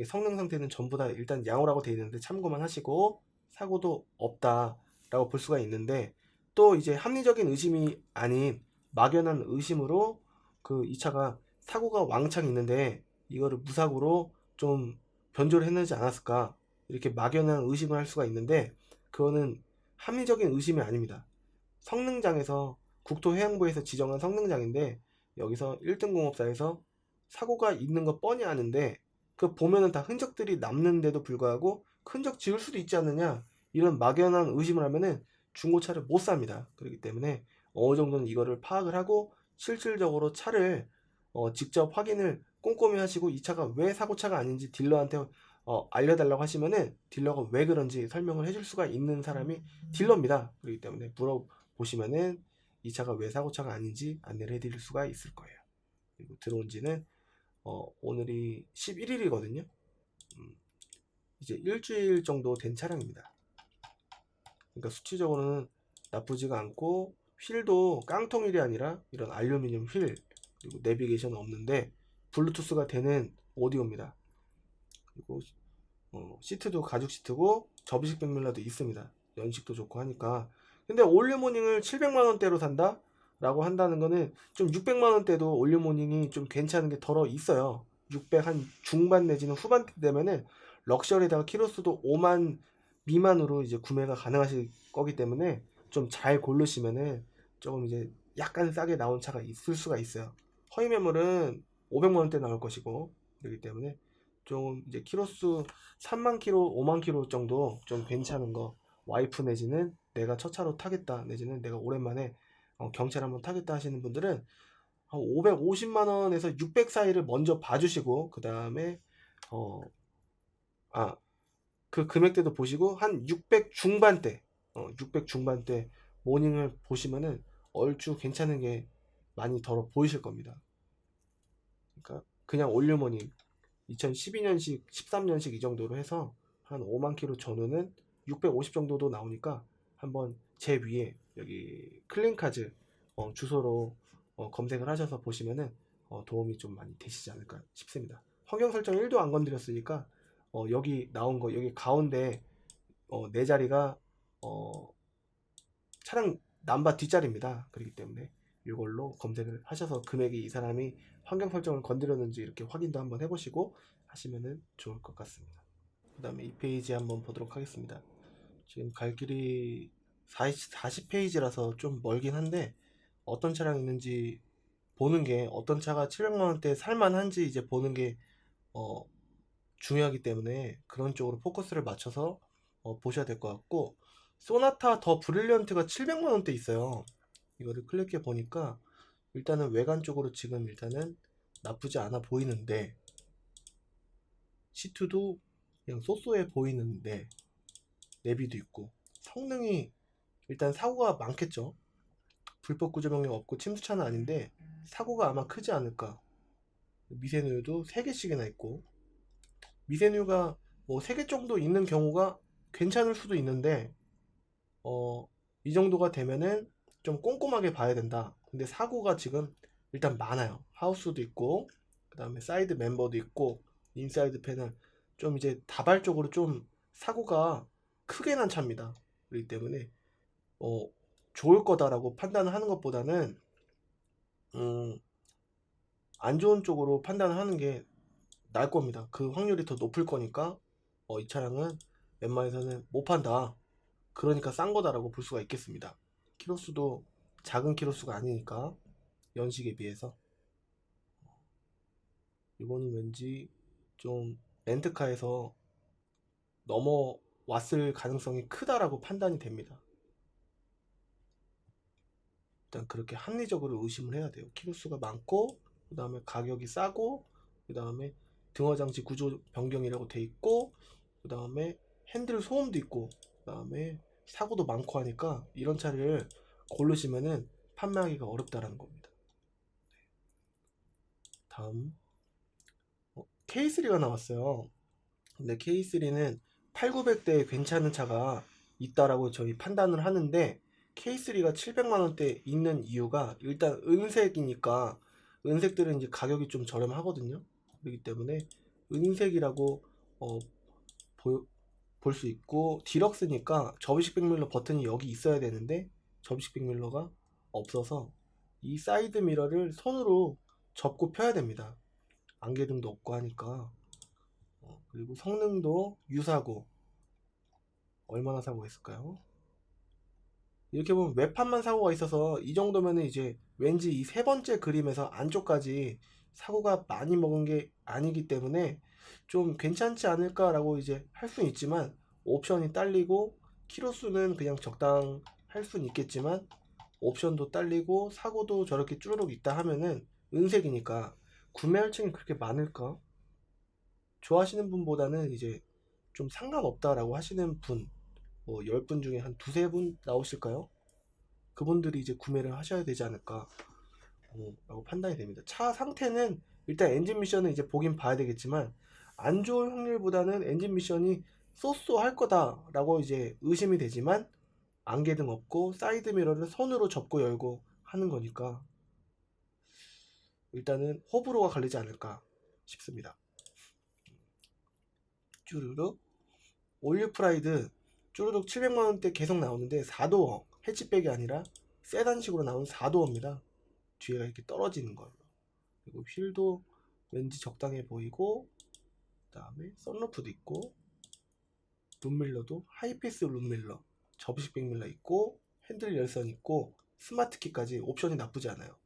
[SPEAKER 1] 성능 상태는 전부 다 일단 양호라고 되어 있는데 참고만 하시고 사고도 없다라고 볼 수가 있는데 또 이제 합리적인 의심이 아닌 막연한 의심으로 이 차가 사고가 왕창 있는데 이거를 무사고로 좀 변조를 해내지 않았을까 이렇게 막연한 의심을 할 수가 있는데 그거는 합리적인 의심이 아닙니다. 성능장에서 국토해양부에서 지정한 성능장인데 여기서 1등 공업사에서 사고가 있는 거 뻔히 아는데 그 보면은 다 흔적들이 남는데도 불구하고 흔적 지울 수도 있지 않느냐 이런 막연한 의심을 하면은 중고차를 못 삽니다. 그렇기 때문에 어느 정도는 이거를 파악을 하고 실질적으로 차를 직접 확인을 꼼꼼히 하시고 이 차가 왜 사고차가 아닌지 딜러한테 알려달라고 하시면은 딜러가 왜 그런지 설명을 해줄 수가 있는 사람이 딜러입니다. 그렇기 때문에 물어보시면은 이 차가 왜 사고차가 아닌지 안내를 해드릴 수가 있을 거예요. 그리고 들어온 지는 오늘이 11일이거든요. 이제 일주일 정도 된 차량입니다. 그러니까 수치적으로는 나쁘지가 않고 휠도 깡통 휠이 아니라 이런 알루미늄 휠 그리고 내비게이션은 없는데 블루투스가 되는 오디오입니다. 그리고 시트도 가죽 시트고 접이식 백밀러도 있습니다. 연식도 좋고 하니까. 근데 올류모닝을 700만원대로 산다? 라고 한다는 거는 좀 600만 원대도 올류모닝이 좀 괜찮은 게 덜어 있어요. 600 한 중반 내지는 후반대 되면은 럭셔리에다가 키로수도 5만 미만으로 이제 구매가 가능하실 거기 때문에 좀 잘 고르시면은 조금 이제 약간 싸게 나온 차가 있을 수가 있어요. 허위 매물은 500만 원대 나올 것이고, 그렇기 때문에 좀 이제 키로수 3만 킬로, 5만 킬로 정도 좀 괜찮은 거, 와이프 내지는 내가 첫 차로 타겠다 내지는 내가 오랜만에 경차를 한번 타겠다 하시는 분들은 한 550만 원에서 600 사이를 먼저 봐주시고, 그 다음에 그 금액대도 보시고 한 600 중반대, 600 중반대 모닝을 보시면은 얼추 괜찮은 게 많이 덜어 보이실 겁니다. 그러니까 그냥 올류모닝 2012년식, 13년식 이 정도로 해서 한 5만 킬로 전후는 650 정도도 나오니까 한번 제 위에 여기 클린카즈 주소로 검색을 하셔서 보시면은 도움이 좀 많이 되시지 않을까 싶습니다. 환경 설정 1도 안 건드렸으니까 여기 나온 거 여기 가운데 네 자리가 차량 남바 뒷자리입니다. 그렇기 때문에 이걸로 검색을 하셔서 금액이 이 사람이 환경 설정을 건드렸는지 이렇게 확인도 한번 해보시고 하시면은 좋을 것 같습니다. 그 다음에 이 페이지 한번 보도록 하겠습니다. 지금 갈 길이 40페이지라서 좀 멀긴 한데 어떤 차량 있는지 보는 게, 어떤 차가 700만원대 살만한지 이제 보는 게 중요하기 때문에 그런 쪽으로 포커스를 맞춰서 보셔야 될 것 같고, 소나타 더 브릴리언트가 700만원대 있어요. 이거를 클릭해 보니까 일단은 외관 쪽으로 지금 일단은 나쁘지 않아 보이는데, 시트도 그냥 쏘쏘해 보이는데, 내비도 있고, 성능이 일단 사고가 많겠죠. 불법 구조 명령 없고 침수차는 아닌데 사고가 아마 크지 않을까. 미세누유도 3개씩이나 있고, 미세누유가 뭐 3개 정도 있는 경우가 괜찮을 수도 있는데 이 정도가 되면은 좀 꼼꼼하게 봐야 된다. 근데 사고가 지금 일단 많아요. 하우스도 있고, 그 다음에 사이드 멤버도 있고, 인사이드 패널, 좀 이제 다발적으로 좀 사고가 크게 난 차입니다. 그렇기 때문에 좋을 거다라고 판단을 하는 것보다는 안 좋은 쪽으로 판단을 하는 게 나을 겁니다. 그 확률이 더 높을 거니까 이 차량은 웬만해서는 못 판다, 그러니까 싼 거다라고 볼 수가 있겠습니다. 키로수도 작은 키로수가 아니니까, 연식에 비해서. 이거는 왠지 좀 렌트카에서 넘어왔을 가능성이 크다라고 판단이 됩니다. 일단 그렇게 합리적으로 의심을 해야 돼요. 키로수가 많고, 그 다음에 가격이 싸고, 그 다음에 등허장치 구조 변경이라고 돼 있고, 그 다음에 핸들 소음도 있고, 그 다음에 사고도 많고 하니까 이런 차를 고르시면은 판매하기가 어렵다라는 겁니다. 다음 K3가 나왔어요. 근데 K3는 8,900대에 괜찮은 차가 있다라고 저희 판단을 하는데, K3가 700만원대 있는 이유가 일단 은색이니까, 은색들은 이제 가격이 좀 저렴하거든요. 그렇기 때문에 은색이라고 볼 수 있고, 디럭스니까 접이식 백밀러 버튼이 여기 있어야 되는데 접이식 백밀러가 없어서 이 사이드 미러를 손으로 접고 펴야 됩니다. 안개등도 없고 하니까. 그리고 성능도 유사고, 얼마나 사고가 있을까요? 이렇게 보면 외판만 사고가 있어서 이 정도면은 이제 왠지 이 세 번째 그림에서 안쪽까지 사고가 많이 먹은 게 아니기 때문에 좀 괜찮지 않을까라고 이제 할 수는 있지만, 옵션이 딸리고 키로수는 그냥 적당할 수는 있겠지만 옵션도 딸리고 사고도 저렇게 쭈르륵 있다 하면은 은색이니까 구매할 층이 그렇게 많을까? 좋아하시는 분보다는 이제 좀 상관없다라고 하시는 분, 뭐 10분 중에 한 두세 분 나오실까요? 그분들이 이제 구매를 하셔야 되지 않을까 라고 판단이 됩니다. 차 상태는 일단 엔진 미션은 이제 보긴 봐야 되겠지만, 안 좋을 확률보다는 엔진 미션이 쏘쏘할 거다라고 이제 의심이 되지만, 안개등 없고 사이드 미러를 손으로 접고 열고 하는 거니까 일단은 호불호가 갈리지 않을까 싶습니다. 쭈르륵 올류 프라이드 쭈르륵 700만원대 계속 나오는데 4도어 해치백이 아니라 세단식으로 나온 4도어입니다. 뒤에가 이렇게 떨어지는 걸로. 그리고 휠도 왠지 적당해 보이고, 그 다음에 썬루프도 있고, 룸밀러도 하이패스 룸밀러, 접이식 백밀러 있고, 핸들 열선 있고, 스마트키까지 옵션이 나쁘지 않아요.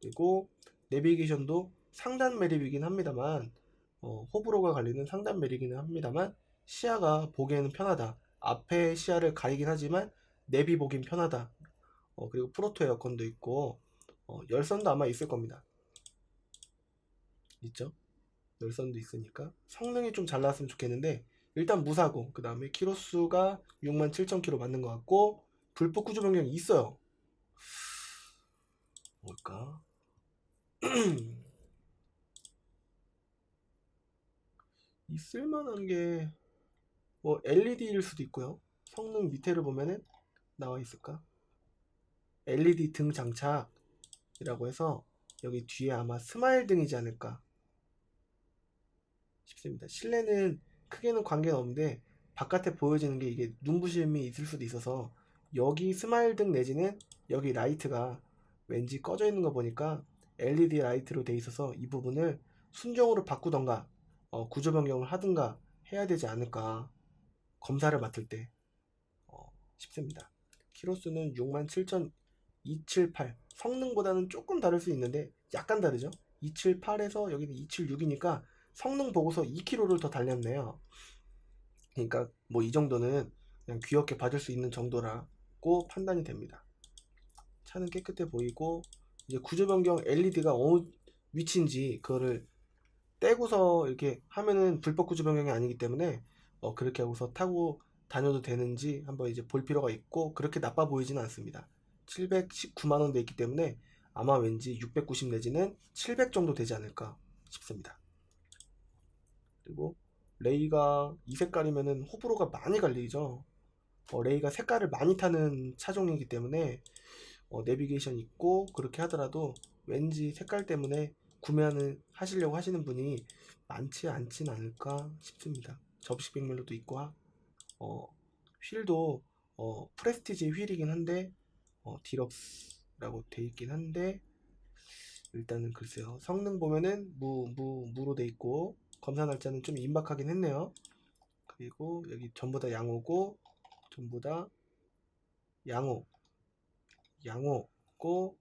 [SPEAKER 1] 그리고 내비게이션도 상단 매립이긴 합니다만, 호불호가 갈리는 상단 매립이긴 합니다만, 시야가 보기에는 편하다. 앞에 시야를 가리긴 하지만 내비 보긴 편하다. 그리고 프로토 에어컨도 있고, 열선도 아마 있을 겁니다. 있죠? 열선도 있으니까 성능이 좀 잘 나왔으면 좋겠는데, 일단 무사고, 그 다음에 키로수가 67,000km 맞는 것 같고, 불법 구조 변경이 있어요. 뭘까? 있을 만한 게 뭐 LED일 수도 있고요. 성능 밑에를 보면은 나와 있을까? LED 등 장착이라고 해서 여기 뒤에 아마 스마일 등이지 않을까 싶습니다. 실내는 크게는 관계는 없는데 바깥에 보여지는 게 이게 눈부심이 있을 수도 있어서, 여기 스마일 등 내지는 여기 라이트가 왠지 꺼져 있는 거 보니까 LED 라이트로 돼 있어서 이 부분을 순정으로 바꾸던가 구조 변경을 하든가 해야 되지 않을까, 검사를 맡을 때 싶습니다. 키로수는 67,278. 성능보다는 조금 다를 수 있는데 약간 다르죠. 278에서 여기는 276이니까 성능 보고서 2km를 더 달렸네요. 그러니까 뭐 이 정도는 그냥 귀엽게 받을 수 있는 정도라고 판단이 됩니다. 차는 깨끗해 보이고, 이제 구조 변경 LED가 어느 위치인지 그거를 떼고서 이렇게 하면은 불법 구조 변경이 아니기 때문에 그렇게 하고서 타고 다녀도 되는지 한번 이제 볼 필요가 있고, 그렇게 나빠 보이지는 않습니다. 719만원 돼 있기 때문에 아마 왠지 690 내지는 700 정도 되지 않을까 싶습니다. 그리고 레이가 이 색깔이면은 호불호가 많이 갈리죠. 레이가 색깔을 많이 타는 차종이기 때문에 내비게이션 있고 그렇게 하더라도 왠지 색깔 때문에 구매하는 하시려고 하시는 분이 많지 않진 않을까 싶습니다. 접이식 백밀러도 있고, 휠도 프레스티지 휠이긴 한데 디럭스라고 돼 있긴 한데, 일단은 글쎄요, 성능 보면은 무로 돼 있고 검사 날짜는 좀 임박하긴 했네요. 그리고 여기 전부 다 양호고, 전부 다 양호고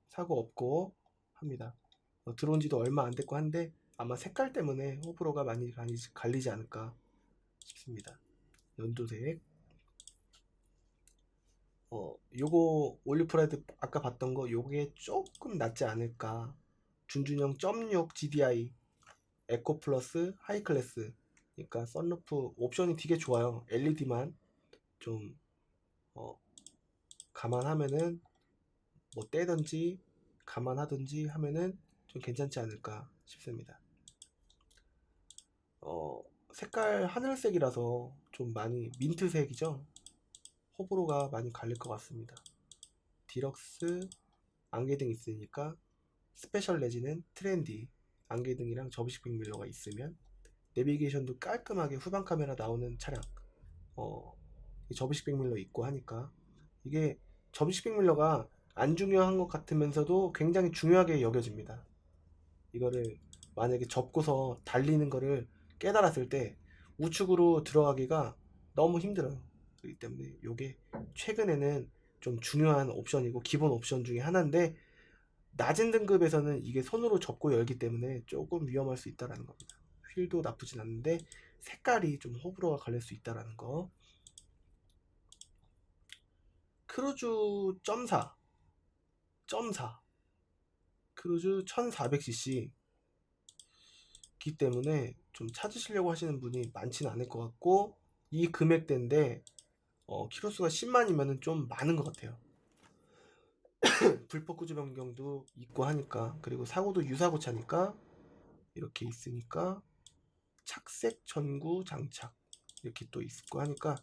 [SPEAKER 1] 사고 없고 합니다. 들어온 지도 얼마 안 됐고 한데 아마 색깔 때문에 호불호가 많이 갈리지 않을까 싶습니다. 연두색. 요거 올리프라이드 아까 봤던 거 요게 조금 낫지 않을까. 준준형 0.6 GDI 에코 플러스 하이 클래스. 그러니까 썬루프 옵션이 되게 좋아요. LED만 좀 감안하면은 뭐 떼든지 감안하든지 하면은 좀 괜찮지 않을까 싶습니다. 색깔 하늘색이라서 좀 많이 민트색이죠. 호불호가 많이 갈릴 것 같습니다. 디럭스 안개등 있으니까 스페셜 내지는 트렌디 안개등이랑 접이식 백밀러가 있으면, 내비게이션도 깔끔하게 후방 카메라 나오는 차량, 접이식 백밀러 있고 하니까, 이게 접이식 백밀러가 안 중요한 것 같으면서도 굉장히 중요하게 여겨집니다. 이거를 만약에 접고서 달리는 거를 깨달았을 때 우측으로 들어가기가 너무 힘들어요. 그렇기 때문에 이게 최근에는 좀 중요한 옵션이고 기본 옵션 중에 하나인데, 낮은 등급에서는 이게 손으로 접고 열기 때문에 조금 위험할 수 있다는 겁니다. 휠도 나쁘진 않은데 색깔이 좀 호불호가 갈릴 수 있다는 거. 크루즈 0.4 크루즈 1400cc 기 때문에 좀 찾으시려고 하시는 분이 많지는 않을 것 같고, 이 금액대인데 키로수가 10만이면 좀 많은 것 같아요. 불법 구조 변경도 있고 하니까, 그리고 사고도 유사고 차니까 이렇게 있으니까, 착색 전구 장착 이렇게 또 있고 하니까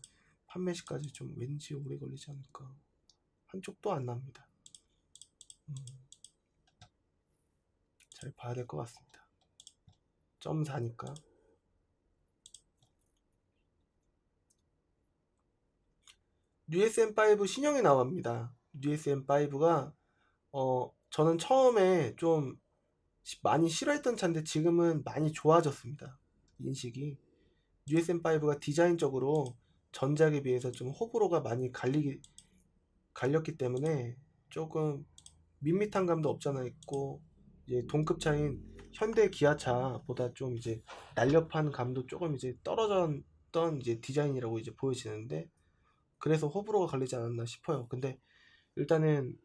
[SPEAKER 1] 판매 시까지 좀 왠지 오래 걸리지 않을까. 한쪽도 안 납니다. 잘 봐야 될 것 같습니다. 0.4니까. 뉴 SM5 신형이 나옵니다. 뉴 SM5가 저는 처음에 좀 많이 싫어했던 차인데 지금은 많이 좋아졌습니다. 인식이. USM5가 디자인적으로 전작에 비해서 좀 호불호가 많이 갈렸기 때문에 조금 밋밋한 감도 없잖아 있고, 이제 동급 차인 현대 기아차보다 좀 이제 날렵한 감도 조금 이제 떨어졌던 이제 디자인이라고 이제 보여지는데, 그래서 호불호가 갈리지 않았나 싶어요. 근데 일단은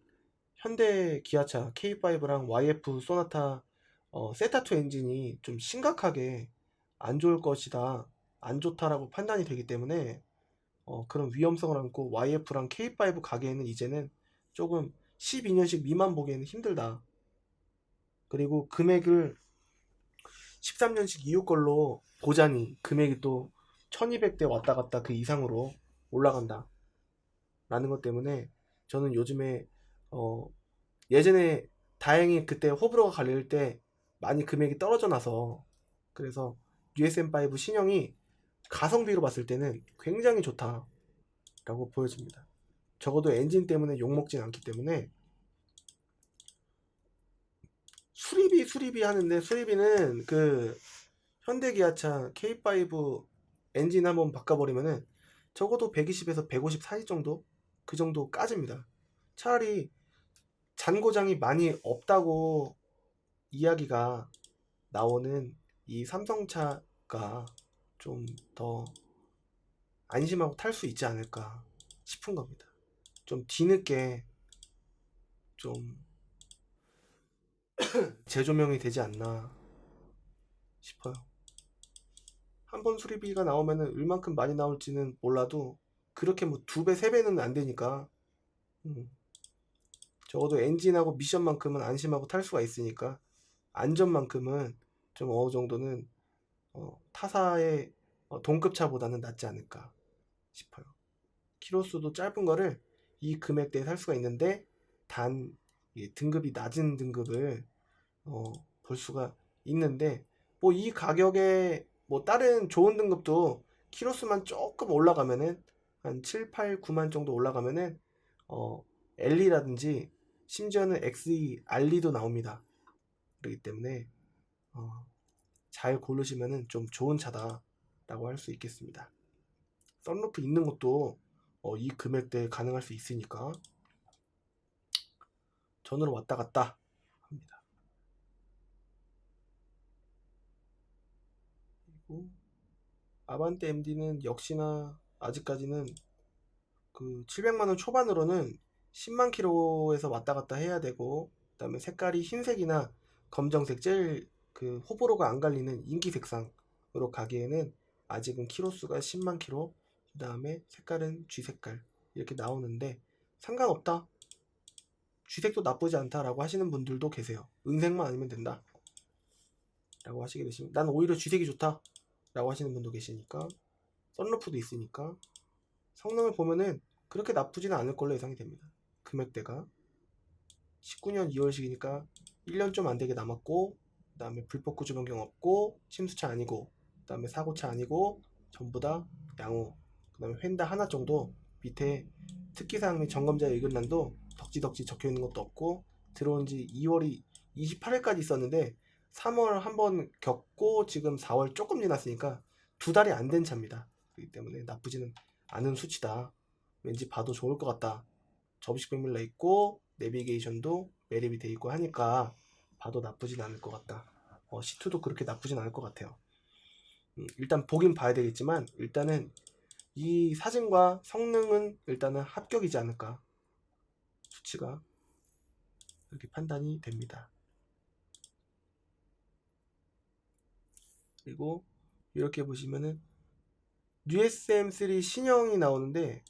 [SPEAKER 1] 현대 기아차 K5랑 YF 소나타 세타2 엔진이 좀 심각하게 안 좋을 것이다, 안 좋다라고 판단이 되기 때문에 그런 위험성을 안고 YF랑 K5 가기에는 이제는 조금 12년식 미만 보기에는 힘들다. 그리고 금액을 13년식 이후 걸로 보자니 금액이 또 1200대 왔다 갔다 그 이상으로 올라간다 라는 것 때문에, 저는 요즘에 예전에 다행히 그때 호불호가 갈릴 때 많이 금액이 떨어져 나서, 그래서 USM5 신형이 가성비로 봤을 때는 굉장히 좋다라고 보여집니다. 적어도 엔진 때문에 욕먹진 않기 때문에. 수리비 하는데, 수리비는 그 현대기아차 K5 엔진 한번 바꿔버리면은 적어도 120에서 150 사이 정도, 그 정도 까집니다. 차라리 잔고장이 많이 없다고 이야기가 나오는 이 삼성차가 좀 더 안심하고 탈 수 있지 않을까 싶은 겁니다. 좀 뒤늦게 좀 재조명이 되지 않나 싶어요. 한 번 수리비가 나오면은 얼만큼 많이 나올지는 몰라도 그렇게 뭐 2배, 3배는 안 되니까, 음, 적어도 엔진하고 미션만큼은 안심하고 탈 수가 있으니까 안전만큼은 좀 어느 정도는 타사의 동급차보다는 낫지 않을까 싶어요. 키로수도 짧은 거를 이 금액대에 살 수가 있는데, 단 등급이 낮은 등급을 볼 수가 있는데, 뭐 이 가격에 뭐 다른 좋은 등급도 키로수만 조금 올라가면은 한 7, 8, 9만 정도 올라가면은 엘리라든지 심지어는 XE, 알리도 나옵니다. 그렇기 때문에 잘 고르시면은 좀 좋은 차다라고 할 수 있겠습니다. 썬루프 있는 것도 이 금액대에 가능할 수 있으니까 전으로 왔다 갔다 합니다. 그리고 아반떼 MD는 역시나 아직까지는 그 700만원 초반으로는 10만 킬로에서 왔다 갔다 해야 되고, 그 다음에 색깔이 흰색이나 검정색, 제일 그 호불호가 안 갈리는 인기 색상으로 가기에는 아직은 키로수가 10만 킬로, 그 다음에 색깔은 쥐색깔 이렇게 나오는데, 상관없다, 쥐색도 나쁘지 않다라고 하시는 분들도 계세요. 은색만 아니면 된다 라고 하시게 되시면, 난 오히려 쥐색이 좋다 라고 하시는 분도 계시니까, 썬루프도 있으니까 성능을 보면은 그렇게 나쁘지는 않을 걸로 예상이 됩니다. 금액대가 19년 2월식이니까 1년 좀 안되게 남았고, 그 다음에 불법 구조 변경 없고, 침수차 아니고, 그 다음에 사고차 아니고, 전부 다 양호, 그 다음에 휀다 하나 정도 밑에 특기사항 및 점검자 의견란도 덕지덕지 적혀있는 것도 없고, 들어온지 2월이 28일까지 있었는데 3월 한번 겪고 지금 4월 조금 지났으니까 2달이 안 된 차입니다. 그렇기 때문에 나쁘지는 않은 수치다, 왠지 봐도 좋을 것 같다, 접이식 백밀러 있고 내비게이션도 매립이 돼 있고 하니까 봐도 나쁘진 않을 것 같다. C2도 그렇게 나쁘진 않을 것 같아요. 일단 보긴 봐야 되겠지만 일단은 이 사진과 성능은 일단은 합격이지 않을까, 수치가 그렇게 판단이 됩니다. 그리고 이렇게 보시면은 USM3 신형이 나오는데,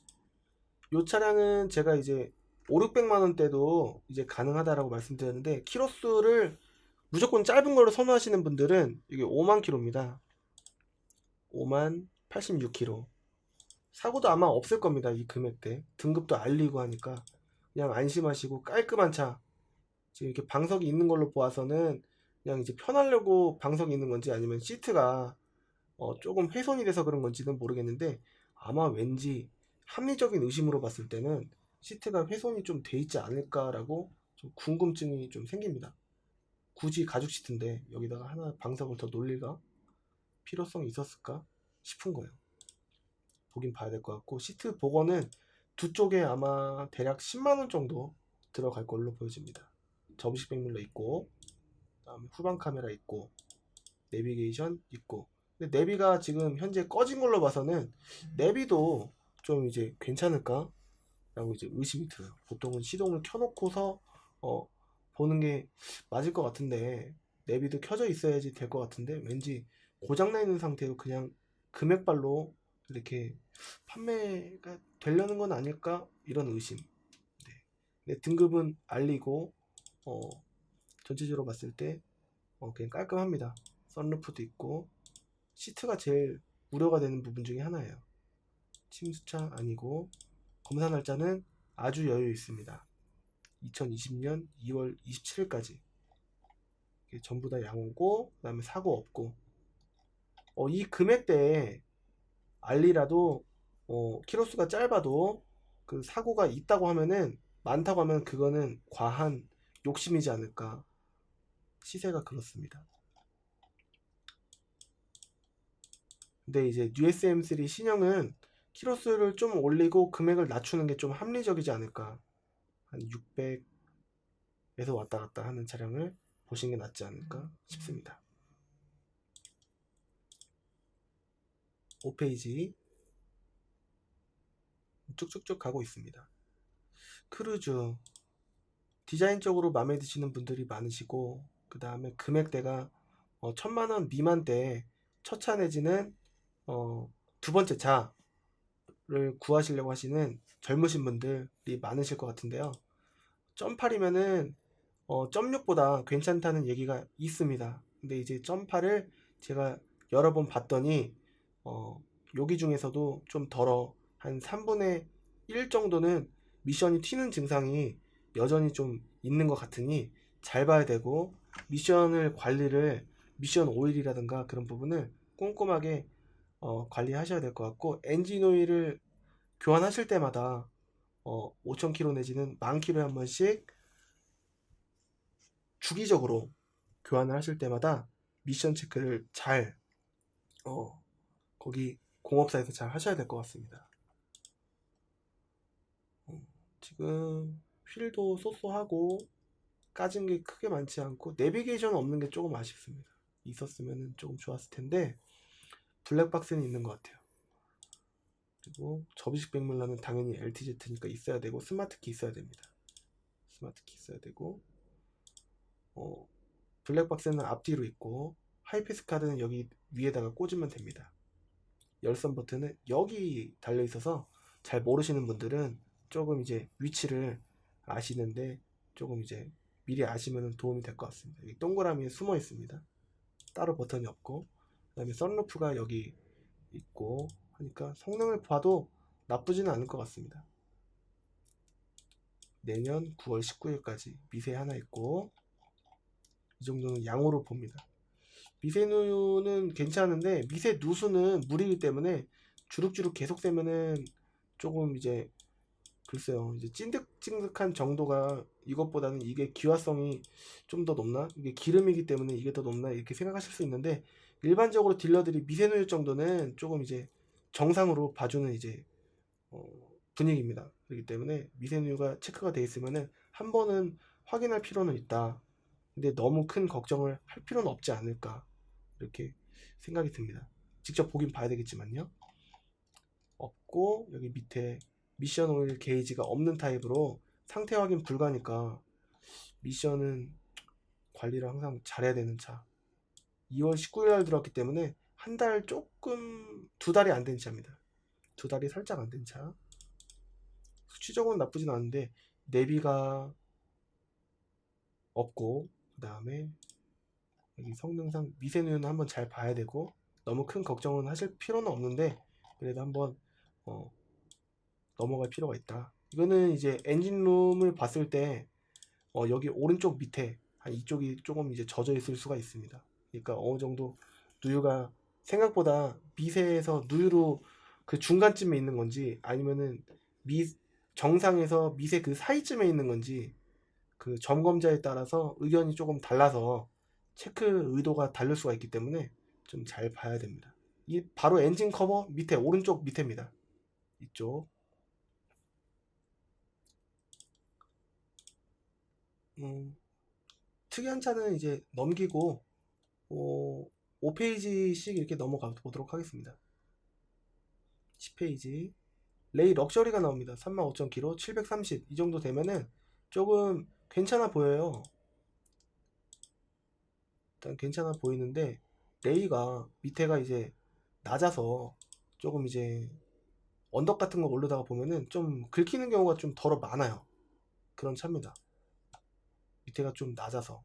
[SPEAKER 1] 이 차량은 제가 이제 5, 600만원대도 이제 가능하다라고 말씀드렸는데, 키로수를 무조건 짧은 걸로 선호하시는 분들은 이게 5만 킬로입니다. 5만 86km. 사고도 아마 없을 겁니다. 이 금액대. 등급도 알리고 하니까 그냥 안심하시고 깔끔한 차. 지금 이렇게 방석이 있는 걸로 보아서는 그냥 이제 편하려고 방석이 있는 건지, 아니면 시트가 조금 훼손이 돼서 그런 건지는 모르겠는데, 아마 왠지 합리적인 의심으로 봤을 때는 시트가 훼손이 좀 돼 있지 않을까라고 좀 궁금증이 좀 생깁니다. 굳이 가죽 시트인데 여기다가 하나 방석을 더 놀릴까? 필요성이 있었을까 싶은 거예요. 보긴 봐야 될 것 같고, 시트 복원은 두 쪽에 아마 대략 10만원 정도 들어갈 걸로 보여집니다. 접이식 백밀러 있고, 그다음에 후방 카메라 있고, 내비게이션 있고. 근데 내비가 지금 현재 꺼진 걸로 봐서는 내비도 좀 이제 괜찮을까 라고 이제 의심이 들어요. 보통은 시동을 켜놓고서 보는 게 맞을 것 같은데, 내비도 켜져 있어야지 될 것 같은데 왠지 고장나 있는 상태로 그냥 금액발로 이렇게 판매가 되려는 건 아닐까 이런 의심. 네. 근데 등급은 알리고 전체적으로 봤을 때 그냥 깔끔합니다. 썬루프도 있고, 시트가 제일 우려가 되는 부분 중에 하나예요. 침수차 아니고, 검사 날짜는 아주 여유 있습니다. 2020년 2월 27일까지 전부 다 양호고, 그 다음에 사고 없고, 이 금액대에 알리라도 키로수가 짧아도 그 사고가 있다고 하면은, 많다고 하면 그거는 과한 욕심이지 않을까. 시세가 그렇습니다. 근데 이제 USM3 신형은 키로수를 좀 올리고 금액을 낮추는 게 좀 합리적이지 않을까. 한 600에서 왔다 갔다 하는 차량을 보시는 게 낫지 않을까 싶습니다. 5페이지 쭉쭉쭉 가고 있습니다. 크루즈 디자인적으로 마음에 드시는 분들이 많으시고, 그 다음에 금액대가 1000만원 미만대 첫 차 내지는 두 번째 차를 구하시려고 하시는 젊으신 분들이 많으실 것 같은데요. 0.8이면은 0.6보다 괜찮다는 얘기가 있습니다. 근데 이제 0.8을 제가 여러 번 봤더니 여기 중에서도 좀 덜어 한 3분의 1 정도는 미션이 튀는 증상이 여전히 좀 있는 것 같으니 잘 봐야 되고, 미션을 관리를, 미션 오일이라든가 그런 부분을 꼼꼼하게 관리하셔야 될 것 같고, 엔진 오일을 교환하실 때마다 5,000km 내지는 10,000km에 한 번씩 주기적으로 교환을 하실 때마다 미션 체크를 잘 거기 공업사에서 잘 하셔야 될 것 같습니다. 지금 휠도 쏘쏘하고 까진 게 크게 많지 않고, 내비게이션 없는 게 조금 아쉽습니다. 있었으면 조금 좋았을 텐데 블랙박스는 있는 것 같아요. 그리고 접이식 백밀러는 당연히 LTZ니까 있어야 되고, 스마트키 있어야 됩니다. 스마트키 있어야 되고, 블랙박스는 앞뒤로 있고, 하이패스 카드는 여기 위에다가 꽂으면 됩니다. 열선 버튼은 여기 달려 있어서 잘 모르시는 분들은 조금 이제 위치를 아시는데 조금 이제 미리 아시면 도움이 될 것 같습니다. 여기 동그라미에 숨어 있습니다. 따로 버튼이 없고, 그 다음에 썬루프가 여기 있고 하니까 성능을 봐도 나쁘지는 않을 것 같습니다. 내년 9월 19일까지 미세 하나 있고, 이 정도는 양호로 봅니다. 미세 누유는 괜찮은데 미세 누수는 무리이기 때문에 주룩주룩 계속 세면은 조금 이제 글쎄요, 이제 찐득찐득한 정도가 이것보다는 이게 기화성이 좀 더 높나? 이게 기름이기 때문에 이게 더 높나? 이렇게 생각하실 수 있는데, 일반적으로 딜러들이 미세 누유 정도는 조금 이제 정상으로 봐주는 이제 분위기입니다. 그렇기 때문에 미세 누유가 체크가 돼 있으면은 한 번은 확인할 필요는 있다. 근데 너무 큰 걱정을 할 필요는 없지 않을까, 이렇게 생각이 듭니다. 직접 보긴 봐야 되겠지만요. 없고, 여기 밑에 미션 오일 게이지가 없는 타입으로 상태 확인 불가니까 미션은 관리를 항상 잘해야 되는 차. 2월 19일날 들어왔기 때문에 한 달 조금, 2달이 안 된 차입니다. 2달이 살짝 안 된 차. 수치적으로는 나쁘진 않은데 내비가 없고, 그 다음에 여기 성능상 미세누유는 한번 잘 봐야 되고, 너무 큰 걱정은 하실 필요는 없는데 그래도 한번 넘어갈 필요가 있다. 이거는 이제 엔진룸을 봤을 때 여기 오른쪽 밑에 한 이쪽이 조금 이제 젖어 있을 수가 있습니다. 그러니까 어느 정도 누유가 생각보다 미세에서 누유로 그 중간쯤에 있는 건지, 아니면은 정상에서 미세 그 사이쯤에 있는 건지, 그 점검자에 따라서 의견이 조금 달라서 체크 의도가 다를 수가 있기 때문에 좀 잘 봐야 됩니다. 이 바로 엔진 커버 밑에 오른쪽 밑에입니다. 이쪽. 특이한 차는 이제 넘기고 5페이지씩 이렇게 넘어가 보도록 하겠습니다. 10페이지. 레이 럭셔리가 나옵니다. 35,000km 730 이 정도 되면은 조금 괜찮아 보여요. 일단 괜찮아 보이는데 레이가 밑에가 이제 낮아서 조금 이제 언덕 같은 거 오르다가 보면은 좀 긁히는 경우가 좀 덜어 많아요. 그런 차입니다. 밑에가 좀 낮아서.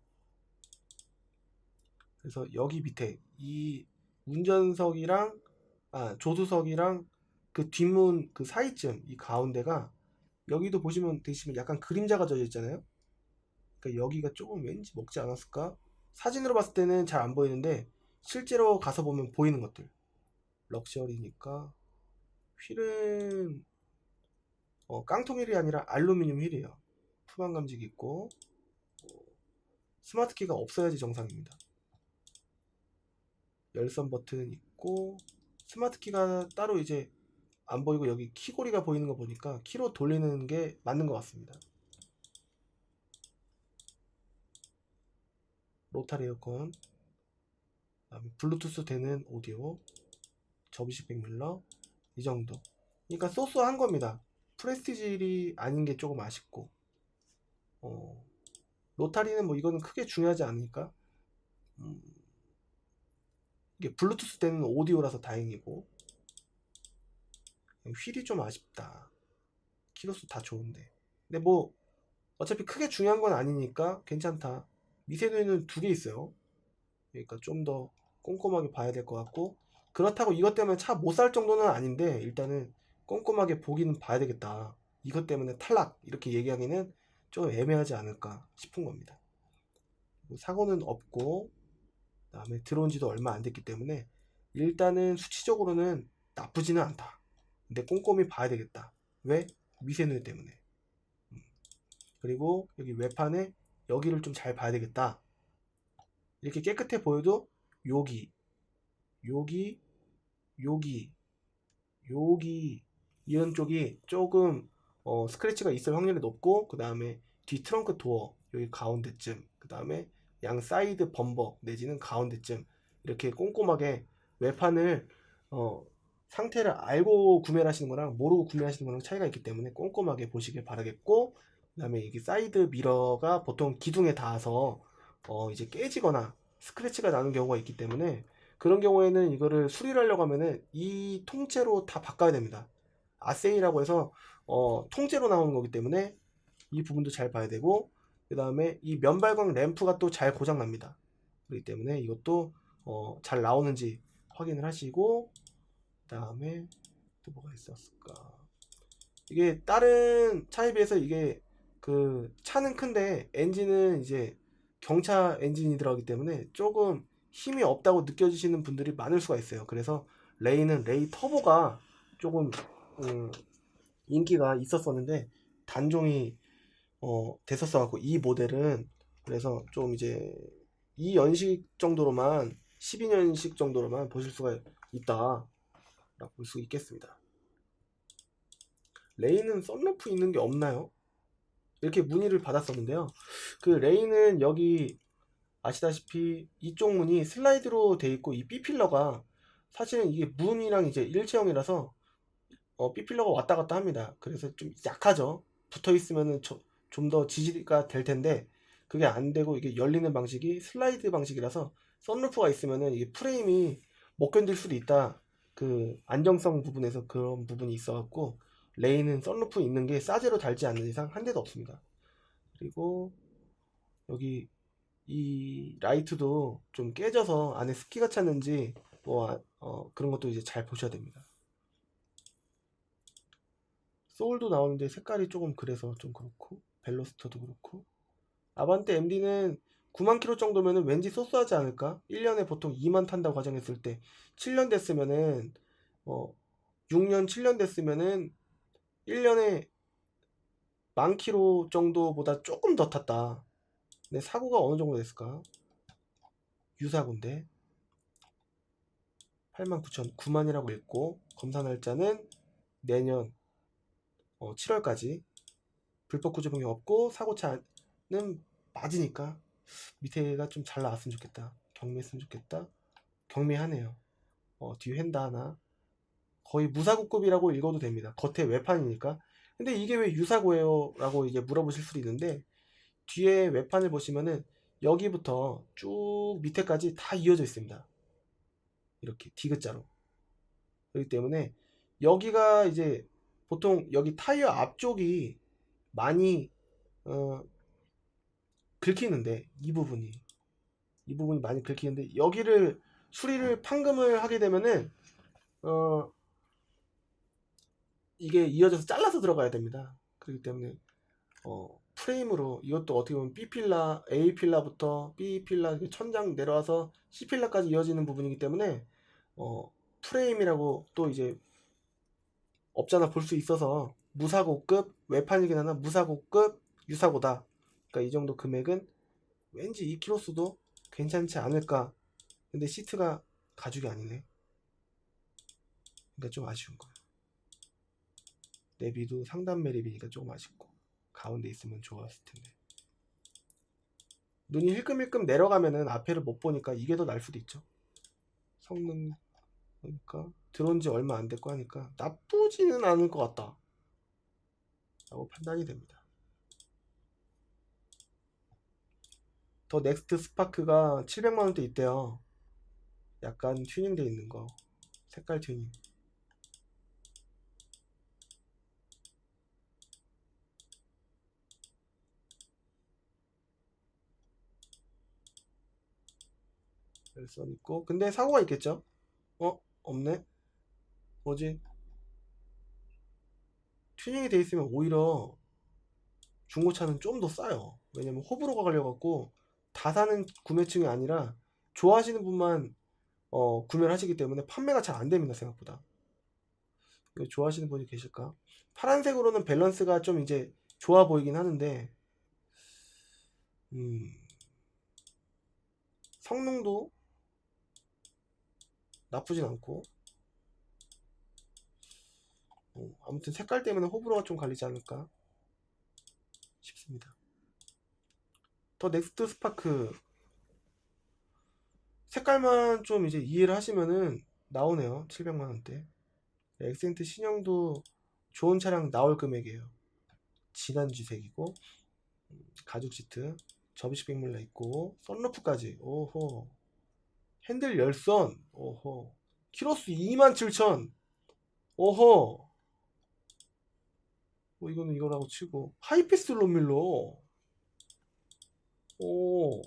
[SPEAKER 1] 그래서 여기 밑에 이 운전석이랑 조수석이랑 그 뒷문 그 사이쯤 이 가운데가 여기도 보시면 되시면 약간 그림자가 져져 있잖아요. 그러니까 여기가 조금 왠지 먹지 않았을까? 사진으로 봤을 때는 잘 안 보이는데 실제로 가서 보면 보이는 것들. 럭셔리니까 휠은 깡통 휠이 아니라 알루미늄 휠이에요. 후방 감지기 있고 스마트 키가 없어야지 정상입니다. 열선 버튼 있고 스마트 키가 따로 이제 안 보이고 여기 키고리가 보이는 거 보니까 키로 돌리는 게 맞는 것 같습니다. 로타리 에어컨, 그다음에 블루투스 되는 오디오, 접이식 백밀러 이 정도. 그러니까 소소한 겁니다. 프레스티지이 아닌 게 조금 아쉽고 로타리는 뭐 이거는 크게 중요하지 않으니까 이게 블루투스 되는 오디오라서 다행이고 휠이 좀 아쉽다. 키로수 다 좋은데 근데 뭐 어차피 크게 중요한 건 아니니까 괜찮다. 미세누이는 2개 있어요. 그러니까 좀 더 꼼꼼하게 봐야 될 것 같고 그렇다고 이것 때문에 차 못 살 정도는 아닌데 일단은 꼼꼼하게 보기는 봐야 되겠다. 이것 때문에 탈락 이렇게 얘기하기는 좀 애매하지 않을까 싶은 겁니다. 사고는 없고 그다음에 들어온 지도 얼마 안 됐기 때문에 일단은 수치적으로는 나쁘지는 않다. 근데 꼼꼼히 봐야 되겠다. 왜? 미세누이 때문에. 그리고 여기 외판에 여기를 좀 잘 봐야 되겠다. 이렇게 깨끗해 보여도 여기 이런 쪽이 조금 스크래치가 있을 확률이 높고 그 다음에 뒤 트렁크 도어 여기 가운데쯤 그 다음에 양 사이드 범버 내지는 가운데쯤 이렇게 꼼꼼하게 외판을 상태를 알고 구매를 하시는 거랑 모르고 구매하시는 거랑 차이가 있기 때문에 꼼꼼하게 보시길 바라겠고 그 다음에 이게 사이드 미러가 보통 기둥에 닿아서 이제 깨지거나 스크래치가 나는 경우가 있기 때문에 그런 경우에는 이거를 수리를 하려고 하면은 이 통째로 다 바꿔야 됩니다. 아세이라고 해서 통째로 나오는 거기 때문에 이 부분도 잘 봐야 되고 그 다음에 이 면발광 램프가 또 잘 고장 납니다. 그렇기 때문에 이것도 잘 나오는지 확인을 하시고 그 다음에 또 뭐가 있었을까? 이게 다른 차에 비해서 이게 그 차는 큰데 엔진은 이제 경차 엔진이 들어가기 때문에 조금 힘이 없다고 느껴지시는 분들이 많을 수가 있어요. 그래서 레이는 레이 터보가 조금 인기가 있었었는데 단종이 됐었어 갖고 이 모델은 그래서 좀 이제 이 연식 정도로만 12년식 정도로만 보실 수가 있다 라고 볼 수 있겠습니다. 레이는 썬루프 있는 게 없나요? 이렇게 문의를 받았었는데요. 그 레이는 여기 아시다시피 이쪽 문이 슬라이드로 돼 있고 이 B필러가 사실은 이게 문이랑 이제 일체형이라서 B필러가 왔다 갔다 합니다. 그래서 좀 약하죠. 붙어 있으면은 좀 더 지지가 될 텐데 그게 안 되고 이게 열리는 방식이 슬라이드 방식이라서 썬루프가 있으면은 이게 프레임이 못 견딜 수도 있다. 그 안정성 부분에서 그런 부분이 있어갖고 레이는 썬루프 있는 게 싸제로 달지 않는 이상 한 대도 없습니다. 그리고 여기 이 라이트도 좀 깨져서 안에 습기가 찼는지 뭐 그런 것도 이제 잘 보셔야 됩니다. 소울도 나오는데 색깔이 조금 그래서 좀 그렇고 벨로스터도 그렇고 아반떼 MD는 9만 킬로 정도면은 왠지 소소하지 않을까? 1년에 보통 2만 탄다고 가정했을 때 7년 됐으면은 6년 7년 됐으면은 1년에 10,000km 정도보다 조금 더 탔다. 근데 사고가 어느 정도 됐을까? 유사고인데 89,000, 9만이라고 읽고 검사 날짜는 내년 7월까지. 불법 구조 변경 없고 사고차는 맞으니까 밑에가 좀 잘 나왔으면 좋겠다. 경미했으면 좋겠다. 경미하네요. 뒤에 휀다 하나. 거의 무사고급이라고 읽어도 됩니다. 겉에 외판이니까. 근데 이게 왜 유사고예요? 라고 이제 물어보실 수도 있는데, 뒤에 외판을 보시면은 여기부터 쭉 밑에까지 다 이어져 있습니다. 이렇게 디귿자로. 그렇기 때문에 여기가 이제 보통 여기 타이어 앞쪽이 많이 긁히는데, 이 부분이 많이 긁히는데, 여기를 수리를 판금을 하게 되면은 이게 이어져서 잘라서 들어가야 됩니다. 그렇기 때문에 프레임으로 이것도 어떻게 보면 B필라, A필라부터 B필라 천장 내려와서 C필라까지 이어지는 부분이기 때문에 프레임이라고 또 이제 없잖아 볼 수 있어서 무사고급, 외판이긴 하나 무사고급 유사고다. 그러니까 이 정도 금액은 왠지 이 키로수도 괜찮지 않을까. 근데 시트가 가죽이 아니네. 그러니까 좀 아쉬운 거예요. 내비도 상단 매립이니까 조금 아쉽고, 가운데 있으면 좋았을 텐데. 눈이 힐끔힐끔 내려가면은 앞에를 못 보니까 이게 더 날 수도 있죠. 성능 그러니까 들어온 지 얼마 안 됐고 하니까 나쁘지는 않을 것 같다 라고 판단이 됩니다. 더 넥스트 스파크가 700만원대 있대요. 약간 튜닝되어 있는 거, 색깔 튜닝. 선 있고. 근데 사고가 있겠죠? 없네? 뭐지? 튜닝이 돼 있으면 오히려 중고차는 좀 더 싸요. 왜냐면 호불호가 갈려갖고 다 사는 구매층이 아니라 좋아하시는 분만 구매를 하시기 때문에 판매가 잘 안 됩니다. 생각보다. 이거 좋아하시는 분이 계실까? 파란색으로는 밸런스가 좀 이제 좋아 보이긴 하는데 성능도 나쁘진 않고 아무튼 색깔 때문에 호불호가 좀 갈리지 않을까 싶습니다. 더 넥스트 스파크 색깔만 좀 이제 이해를 하시면은 나오네요. 700만원대. 엑센트 신형도 좋은 차량 나올 금액이에요. 진한 쥐색이고 가죽 시트, 접이식 백밀러 있고 썬루프까지. 오호. 핸들 열선. 오호. 키로수 27,000. 오호. 이거는 이거라고 치고 하이패스 롬밀러. 오.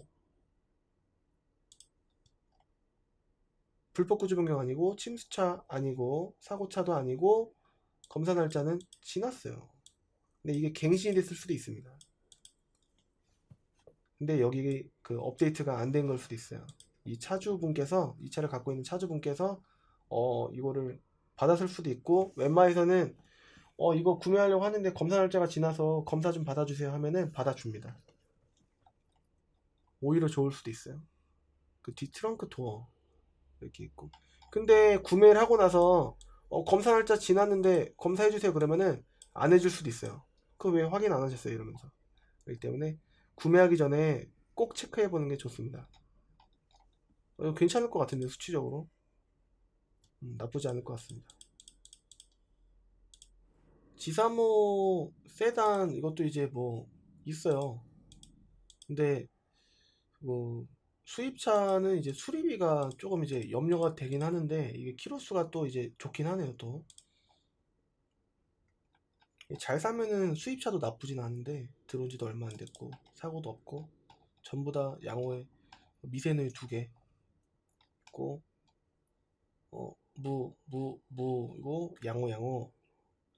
[SPEAKER 1] 불법 구조 변경 아니고 침수차 아니고 사고차도 아니고 검사 날짜는 지났어요. 근데 이게 갱신이 됐을 수도 있습니다. 근데 여기 그 업데이트가 안 된 걸 수도 있어요. 이 차주분께서, 이 차를 갖고 있는 차주분께서 이거를 받았을 수도 있고, 웬마에서는 이거 구매하려고 하는데 검사 날짜가 지나서 검사 좀 받아주세요 하면은 받아줍니다. 오히려 좋을 수도 있어요. 그 뒤 트렁크 도어 이렇게 있고. 근데 구매를 하고 나서 검사 날짜 지났는데 검사해주세요 그러면은 안 해줄 수도 있어요. 그거 왜 확인 안 하셨어요 이러면서. 그렇기 때문에 구매하기 전에 꼭 체크해 보는 게 좋습니다. 괜찮을 것 같은데 수치적으로 나쁘지 않을 것 같습니다. G35 세단 이것도 이제 뭐 있어요. 근데 뭐 수입차는 이제 수리비가 조금 이제 염려가 되긴 하는데 이게 키로수가 또 이제 좋긴 하네요. 또 잘 사면은 수입차도 나쁘진 않은데 들어온 지도 얼마 안 됐고 사고도 없고 전부 다 양호에 미세누이 2개 있고 이거 양호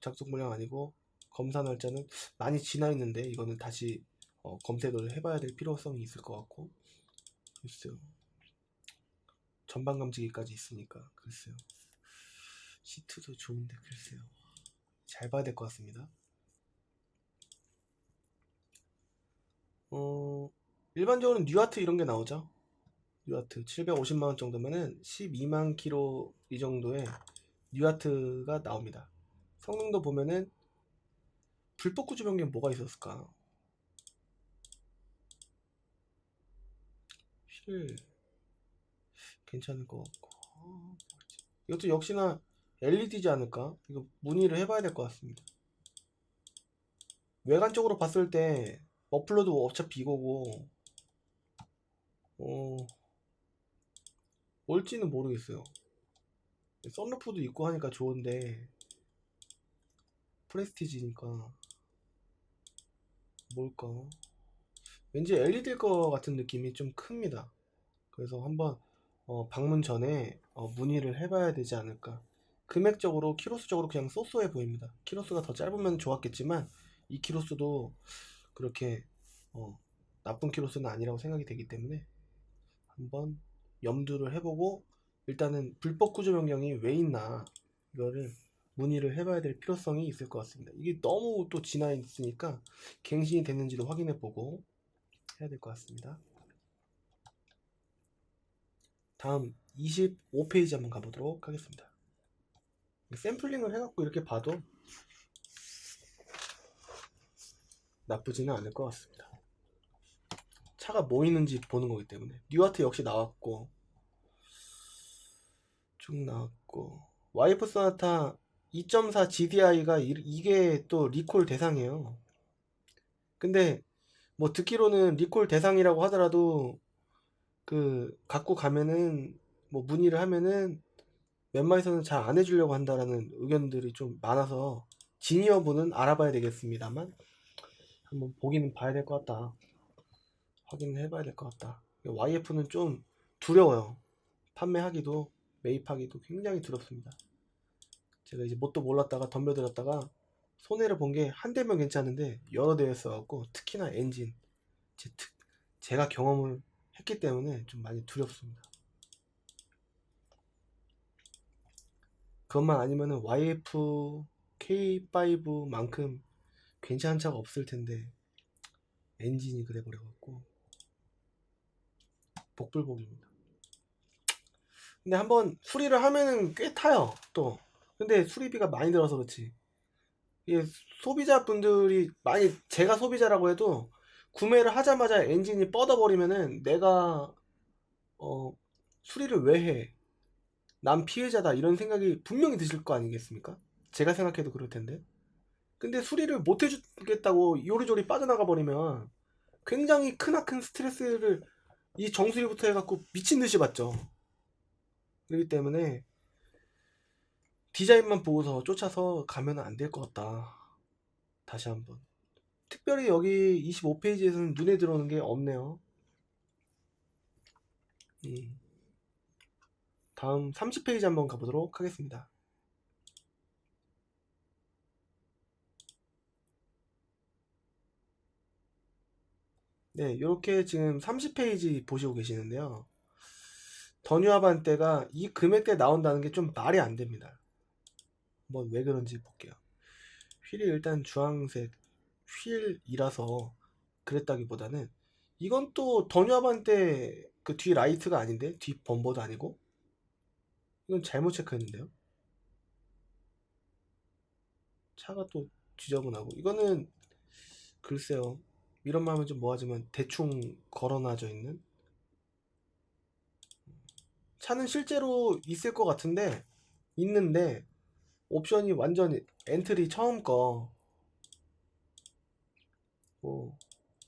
[SPEAKER 1] 작성 물량 아니고 검사 날짜는 많이 지나 있는데 이거는 다시 검색을 해봐야 될 필요성이 있을 것 같고 글쎄요. 전방 감지기까지 있으니까 글쎄요. 시트도 좋은데 글쎄요. 잘 봐야 될 것 같습니다. 일반적으로 뉴아트 이런 게 나오죠. 뉴아트 750만원 정도면은 12만 킬로 이 정도의 뉴아트가 나옵니다. 성능도 보면은 불법 구조 변경 뭐가 있었을까? 휠 괜찮을 것 같고 이것도 역시나 LED지 않을까? 이거 문의를 해봐야 될 것 같습니다. 외관적으로 봤을 때 머플러도 어차피 이거고 뭘지는 모르겠어요. 썬루프도 있고 하니까 좋은데 프레스티지니까 뭘까? 왠지 LED일 것 같은 느낌이 좀 큽니다. 그래서 한번 방문 전에 문의를 해봐야 되지 않을까. 금액적으로 키로수적으로 그냥 쏘쏘해 보입니다. 키로수가 더 짧으면 좋았겠지만 이 키로수도 그렇게 나쁜 키로수는 아니라고 생각이 되기 때문에 한번 염두를 해보고 일단은 불법 구조 변경이 왜 있나 이거를 문의를 해봐야 될 필요성이 있을 것 같습니다. 이게 너무 또 지나 있으니까 갱신이 됐는지도 확인해 보고 해야 될 것 같습니다. 다음 25페이지 한번 가보도록 하겠습니다. 샘플링을 해갖고 이렇게 봐도 나쁘지는 않을 것 같습니다. 차가 뭐 있는지 보는 거기 때문에 뉴아트 역시 나왔고 쭉 나왔고 와이프 소나타 2.4 GDI가 이게 또 리콜 대상이에요. 근데 뭐 듣기로는 리콜 대상이라고 하더라도 그 갖고 가면은 뭐 문의를 하면은 웬만해서는 잘 안 해주려고 한다라는 의견들이 좀 많아서 진위 여부는 알아봐야 되겠습니다만 한번 보기는 봐야 될 것 같다. 확인을 해봐야 될 것 같다. YF는 좀 두려워요. 판매하기도 매입하기도 굉장히 두렵습니다. 제가 이제 뭣도 몰랐다가 덤벼들었다가 손해를 본 게 한 대면 괜찮은데 여러 대였어갖고 특히나 엔진 제가 경험을 했기 때문에 좀 많이 두렵습니다. 그것만 아니면은 YF K5만큼 괜찮은 차가 없을 텐데 엔진이 그래 버려갖고 복불복입니다. 근데 한번 수리를 하면은 꽤 타요. 또 근데 수리비가 많이 들어서 그렇지. 이게 소비자분들이 많이 제가 소비자라고 해도 구매를 하자마자 엔진이 뻗어버리면은 내가 수리를 왜 해? 난 피해자다 이런 생각이 분명히 드실 거 아니겠습니까? 제가 생각해도 그럴 텐데. 근데 수리를 못 해주겠다고 요리조리 빠져나가 버리면 굉장히 크나큰 스트레스를 이 정수리부터 해갖고 미친 듯이 받죠. 그렇기 때문에 디자인만 보고서 쫓아서 가면 안 될 것 같다. 다시 한번. 특별히 여기 25페이지에서는 눈에 들어오는 게 없네요. 다음 30페이지 한번 가보도록 하겠습니다. 네, 이렇게 지금 30페이지 보시고 계시는데요. 더뉴아반떼가 이 금액대 나온다는 게 좀 말이 안 됩니다. 한번 왜 그런지 볼게요. 휠이 일단 주황색 휠이라서 그랬다기보다는 이건 또 더뉴아반떼 그 뒤 라이트가 아닌데 뒷 범버도 아니고 이건 잘못 체크했는데요. 차가 또 지저분하고 이거는 글쎄요. 이런 마음은 좀 뭐하지만 대충 걸어놔져 있는 차는 실제로 있을 것 같은데 있는데 옵션이 완전 엔트리 처음 거 뭐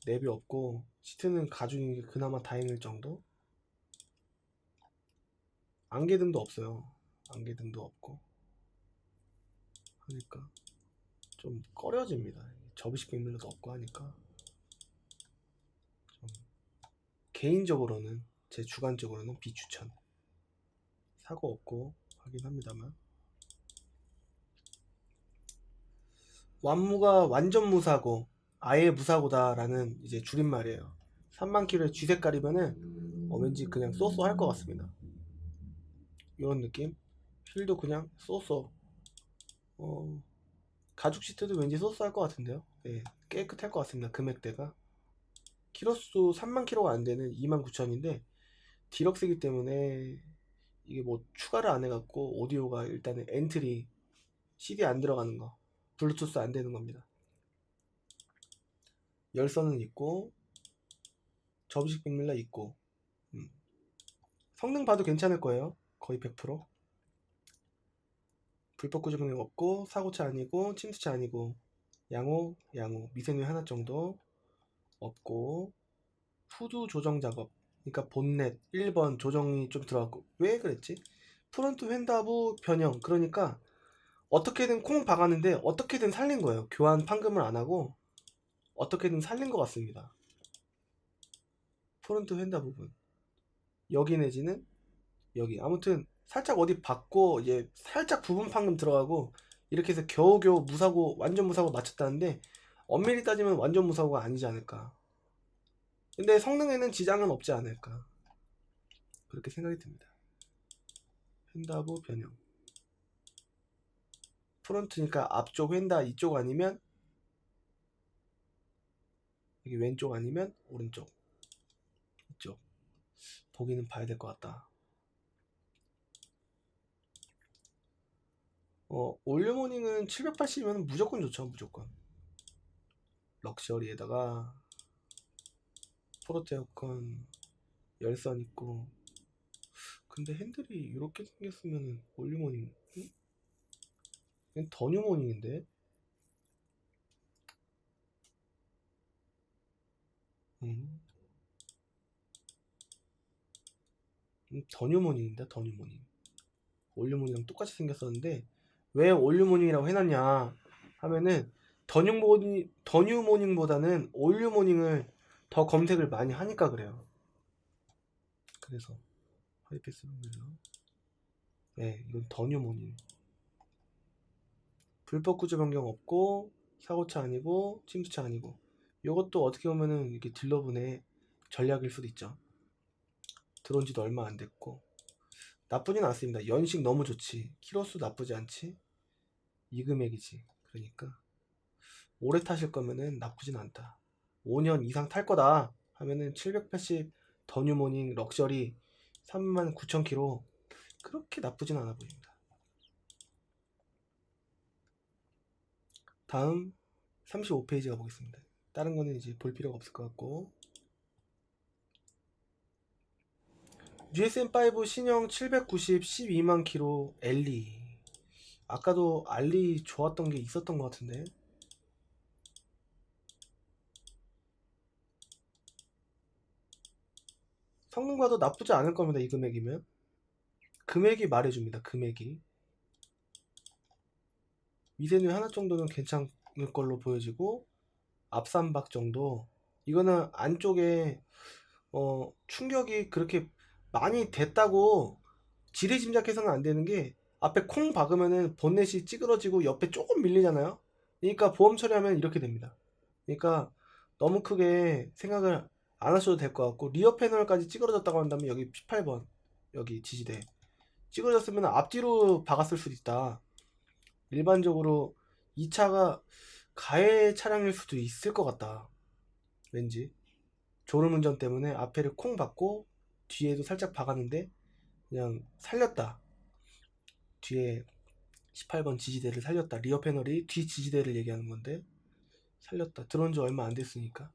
[SPEAKER 1] 내비 없고 시트는 가죽인 게 그나마 다행일 정도. 안개등도 없어요. 안개등도 없고 하니까 좀 꺼려집니다. 접이식 백밀러도 없고 하니까 좀 개인적으로는 제 주관적으로는 비추천. 사고 없고 하긴 합니다만 완무가 완전 무사고 아예 무사고다라는 이제 줄임말이에요. 3만 킬로의 쥐색깔이면은 왠지 그냥 쏘쏘 할 것 같습니다. 이런 느낌. 휠도 그냥 쏘쏘. 가죽 시트도 왠지 쏘쏘 할 것 같은데요. 네, 깨끗할 것 같습니다. 금액대가 키로수 3만 킬로가 안 되는 29,000인데 디럭스이기 때문에 이게 뭐 추가를 안 해갖고 오디오가 일단은 엔트리 CD 안 들어가는 거, 블루투스 안 되는 겁니다. 열선은 있고 접이식 백밀러 있고 성능 봐도 괜찮을 거예요. 거의 100%. 불법 구조 변경 없고 사고차 아니고 침수차 아니고 양호 미세누이 하나 정도 없고 후드 조정 작업, 그러니까 본넷 1번 조정이 좀 들어갔고. 왜 그랬지? 프론트 휀다부 변형, 그러니까 어떻게든 콩 박았는데 어떻게든 살린 거예요. 교환 판금을 안 하고 어떻게든 살린 것 같습니다. 프론트 휀다 부분 여기 내지는 여기, 아무튼 살짝 어디 박고 이제 살짝 부분 판금 들어가고 이렇게 해서 겨우겨우 무사고, 완전 무사고 맞췄다는데 엄밀히 따지면 완전 무사고가 아니지 않을까. 근데 성능에는 지장은 없지 않을까, 그렇게 생각이 듭니다. 휀다부 변형, 프론트니까 앞쪽 휀다 이쪽 아니면 여기 왼쪽 아니면 오른쪽, 이쪽 보기는 봐야 될 것 같다. 올류모닝은 780이면 무조건 좋죠. 무조건. 럭셔리에다가 포르테 에어컨 열선 있고. 근데 핸들이 이렇게 생겼으면 올류모닝, 이건 더뉴모닝인데. 더뉴모닝인데. 더뉴모닝 올류모닝이랑 똑같이 생겼었는데 왜 올류모닝이라고 해놨냐 하면은 더뉴모닝보다는 올류모닝을 더 검색을 많이 하니까 그래요. 그래서 하이패스 보면요, 네, 이건 더뉴모닝. 불법 구조 변경 없고 사고차 아니고 침수차 아니고. 이것도 어떻게 보면은 이렇게 딜러분의 전략일 수도 있죠. 들어온 지도 얼마 안 됐고 나쁘진 않습니다. 연식 너무 좋지, 키로수 나쁘지 않지, 이 금액이지. 그러니까 오래 타실 거면은 나쁘진 않다. 5년 이상 탈 거다 하면은 780 더뉴모닝 럭셔리 39,000km 그렇게 나쁘진 않아 보입니다. 다음 35페이지 가보겠습니다. 다른 거는 이제 볼 필요가 없을 것 같고, GSM5 신형 790 12만 km 엘리. 아까도 알리 좋았던 게 있었던 것 같은데. 성능 봐도 나쁘지 않을 겁니다. 이 금액이면. 금액이 말해줍니다. 금액이. 미세누이 하나 정도는 괜찮을 걸로 보여지고 앞삼박 정도. 이거는 안쪽에 충격이 그렇게 많이 됐다고 지레짐작해서는 안 되는 게, 앞에 콩 박으면은 본넷이 찌그러지고 옆에 조금 밀리잖아요. 그러니까 보험 처리하면 이렇게 됩니다. 그러니까 너무 크게 생각을 안 하셔도 될 것 같고, 리어 패널까지 찌그러졌다고 한다면 여기 18번 여기 지지대 찌그러졌으면 앞뒤로 박았을 수도 있다. 일반적으로 이 차가 가해 차량일 수도 있을 것 같다. 왠지 졸음운전 때문에 앞에를 콩 박고 뒤에도 살짝 박았는데 그냥 살렸다. 뒤에 18번 지지대를 살렸다. 리어 패널이 뒤 지지대를 얘기하는 건데 살렸다. 들어온 지 얼마 안 됐으니까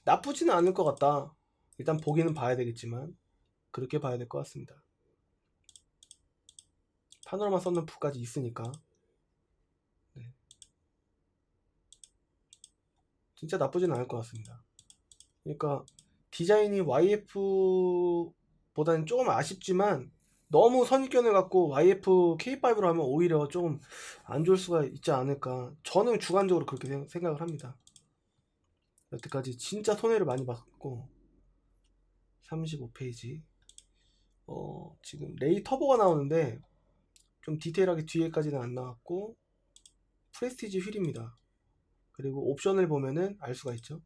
[SPEAKER 1] 나쁘지는 않을 것 같다. 일단 보기는 봐야 되겠지만 그렇게 봐야 될 것 같습니다. 파노라마 썬루프까지 있으니까. 네. 진짜 나쁘진 않을 것 같습니다. 그러니까 디자인이 YF보다는 조금 아쉽지만 너무 선입견을 갖고 YF K5로 하면 오히려 좀 안 좋을 수가 있지 않을까. 저는 주관적으로 그렇게 생각을 합니다. 여태까지 진짜 손해를 많이 봤고. 35페이지 지금 레이 터보가 나오는데 좀 디테일하게 뒤에까지는 안 나왔고 프레스티지 휠입니다. 그리고 옵션을 보면은 알 수가 있죠.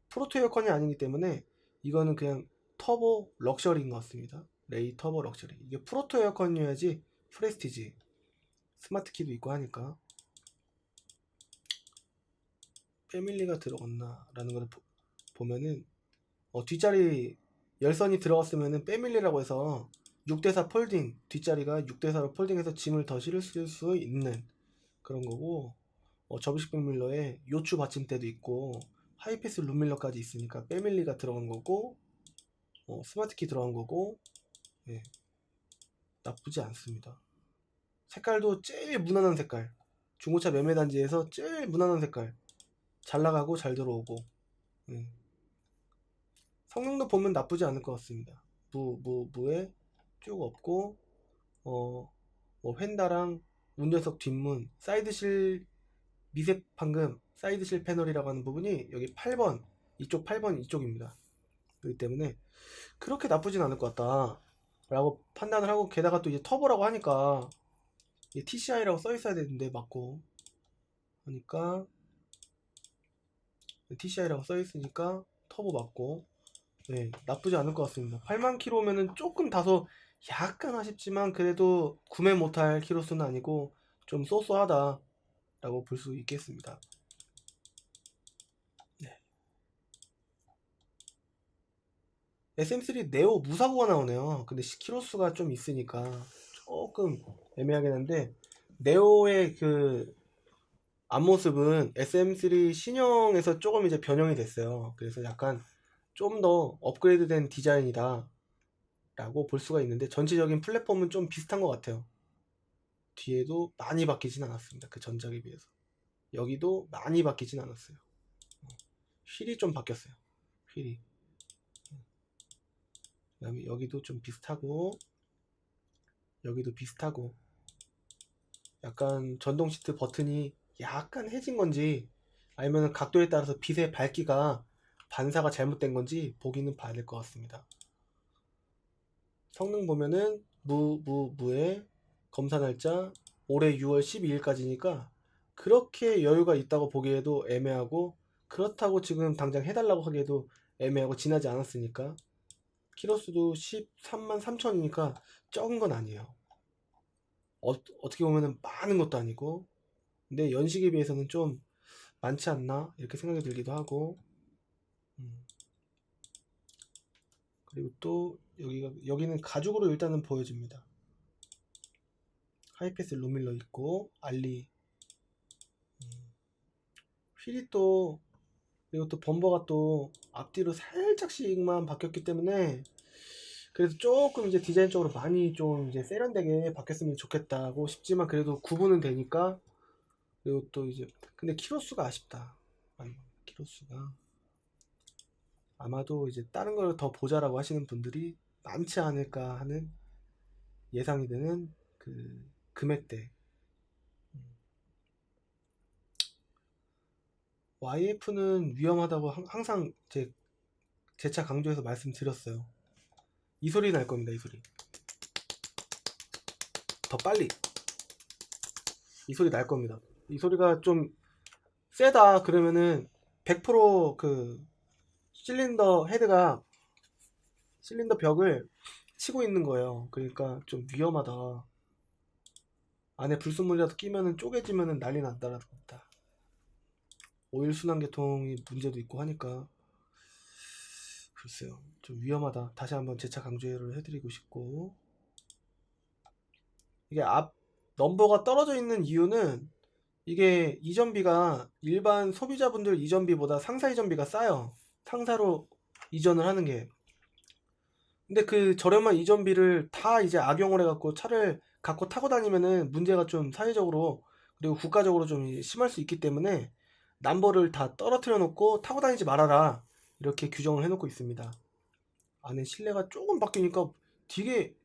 [SPEAKER 1] 프로토 에어컨이 아니기 때문에 이거는 그냥 터보 럭셔리인 것 같습니다. 레이 터보 럭셔리. 이게 프로토 에어컨이어야지 프레스티지. 스마트 키도 있고 하니까. 패밀리가 들어갔나 라는 걸 보면은 뒷자리 열선이 들어갔으면은 패밀리라고 해서 6대4 폴딩, 뒷자리가 6대4로 폴딩해서 짐을 더 실을 수 있는 그런 거고, 접이식 백밀러에 요추 받침대도 있고 하이패스 룸밀러까지 있으니까 패밀리가 들어간 거고, 스마트키 들어간 거고, 예, 나쁘지 않습니다. 색깔도 제일 무난한 색깔, 중고차 매매 단지에서 제일 무난한 색깔, 잘 나가고 잘 들어오고, 예. 성능도 보면 나쁘지 않을 것 같습니다. 무에 쭉 없고, 뭐 휀다랑 운전석 뒷문, 사이드실 미세 판금, 사이드실 패널이라고 하는 부분이 여기 8번, 이쪽 8번 이쪽입니다. 그렇기 때문에 그렇게 나쁘진 않을 것 같다 라고 판단을 하고, 게다가 또 이제 터보라고 하니까 TCI라고 써 있어야 되는데 맞고 하니까 TCI라고 써 있으니까 터보 맞고, 네, 나쁘지 않을 것 같습니다. 8만 킬로면은 조금 다소 약간 아쉽지만 그래도 구매 못할 키로수는 아니고 좀 쏘쏘하다 라고 볼 수 있겠습니다. 네. SM3 네오 무사고가 나오네요. 근데 키로수가 좀 있으니까 조금 애매하긴 한데, 네오의 그 앞모습은 SM3 신형에서 조금 이제 변형이 됐어요. 그래서 약간 좀 더 업그레이드된 디자인이다 라고 볼 수가 있는데, 전체적인 플랫폼은 좀 비슷한 것 같아요. 뒤에도 많이 바뀌진 않았습니다. 그 전작에 비해서. 여기도 많이 바뀌진 않았어요. 휠이 좀 바뀌었어요. 휠이. 그 다음에 여기도 좀 비슷하고, 여기도 비슷하고, 약간 전동 시트 버튼이 약간 해진 건지 아니면 각도에 따라서 빛의 밝기가 반사가 잘못된 건지 보기는 봐야 될 것 같습니다. 성능 보면은 무에 검사 날짜 올해 6월 12일까지니까 그렇게 여유가 있다고 보기에도 애매하고, 그렇다고 지금 당장 해달라고 하기에도 애매하고, 지나지 않았으니까 키로수도 13만 3천이니까 적은 건 아니에요. 어떻게 보면은 많은 것도 아니고, 근데 연식에 비해서는 좀 많지 않나 이렇게 생각이 들기도 하고, 그리고 또 여기는 가죽으로 일단은 보여집니다. 하이패스 룸밀러 있고 알리, 휠이 또, 그리고 또 범버가 또 앞뒤로 살짝씩만 바뀌었기 때문에 그래도 조금 이제 디자인적으로 많이 좀 이제 세련되게 바뀌었으면 좋겠다고 싶지만 그래도 구분은 되니까. 그리고 또 이제 근데 키로수가 아쉽다. 키로수가 아마도 이제 다른 걸 더 보자라고 하시는 분들이 많지 않을까 하는 예상이 되는 그 금액대. YF는 위험하다고 항상 재차 강조해서 말씀드렸어요. 이 소리 날 겁니다. 이 소리 더 빨리 이 소리 날 겁니다. 이 소리가 좀 세다 그러면은 100%그 실린더 헤드가 실린더 벽을 치고 있는 거예요. 그러니까 좀 위험하다. 안에 불순물이라도 끼면은 쪼개지면은 난리 난다라는 겁니다. 오일 순환계통이 문제도 있고 하니까 글쎄요, 좀 위험하다. 다시 한번 재차 강조를 해드리고 싶고, 이게 앞 넘버가 떨어져 있는 이유는 이게 이전비가 일반 소비자분들 이전비보다 상사 이전비가 싸요. 상사로 이전을 하는 게. 근데 그 저렴한 이전비를 다 이제 악용을 해갖고 차를 갖고 타고 다니면은 문제가 좀 사회적으로 그리고 국가적으로 좀 심할 수 있기 때문에 남버를 다 떨어뜨려 놓고 타고 다니지 말아라 이렇게 규정을 해놓고 있습니다. 안에 실내가 조금 바뀌니까 되게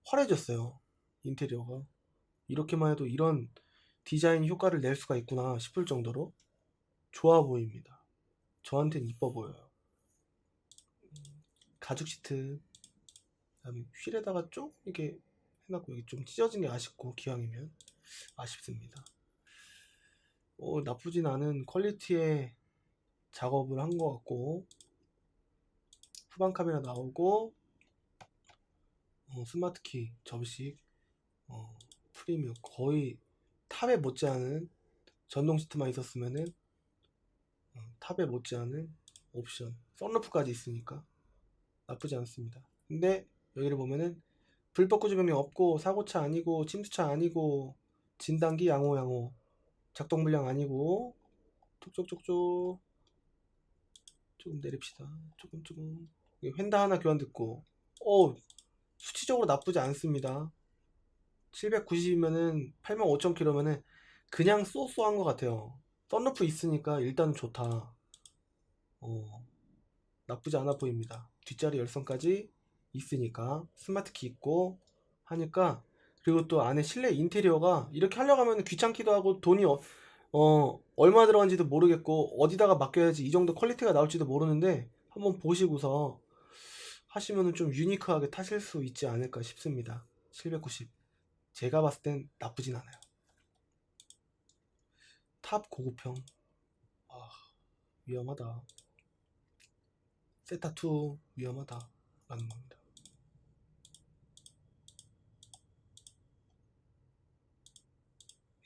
[SPEAKER 1] 화려해졌어요. 인테리어가. 이렇게만 해도 이런 디자인 효과를 낼 수가 있구나 싶을 정도로 좋아 보입니다. 저한테는 이뻐 보여요. 가죽 시트, 그다음에 휠에다가 좀 이렇게 해놨고 여기 좀 찢어진 게 아쉽고, 기왕이면 아쉽습니다. 나쁘진 않은 퀄리티의 작업을 한 것 같고, 후방 카메라 나오고, 스마트키 접이식, 프리미엄 거의 탑에 못지않은 전동 시트만 있었으면은 탑에 못지않은 옵션 썬루프까지 있으니까 나쁘지 않습니다. 근데 여기를 보면은 불법 구조 변경 없고 사고차 아니고 침수차 아니고 진단기 양호 작동 불량 아니고 촉촉촉촉 조금 내립시다. 조금 휀다 하나 교환 듣고 수치적으로 나쁘지 않습니다. 790이면은 85,000km면은 그냥 쏘쏘한 것 같아요. 썬루프 있으니까 일단 좋다. 나쁘지 않아 보입니다. 뒷자리 열선까지 있으니까 스마트키 있고 하니까, 그리고 또 안에 실내 인테리어가 이렇게 하려고 하면 귀찮기도 하고 돈이 얼마 들어간지도 모르겠고 어디다가 맡겨야지 이 정도 퀄리티가 나올지도 모르는데 한번 보시고서 하시면은 좀 유니크하게 타실 수 있지 않을까 싶습니다. 790 제가 봤을 땐 나쁘진 않아요. 탑 고급형 위험하다. 세타2 위험하다 라는 겁니다.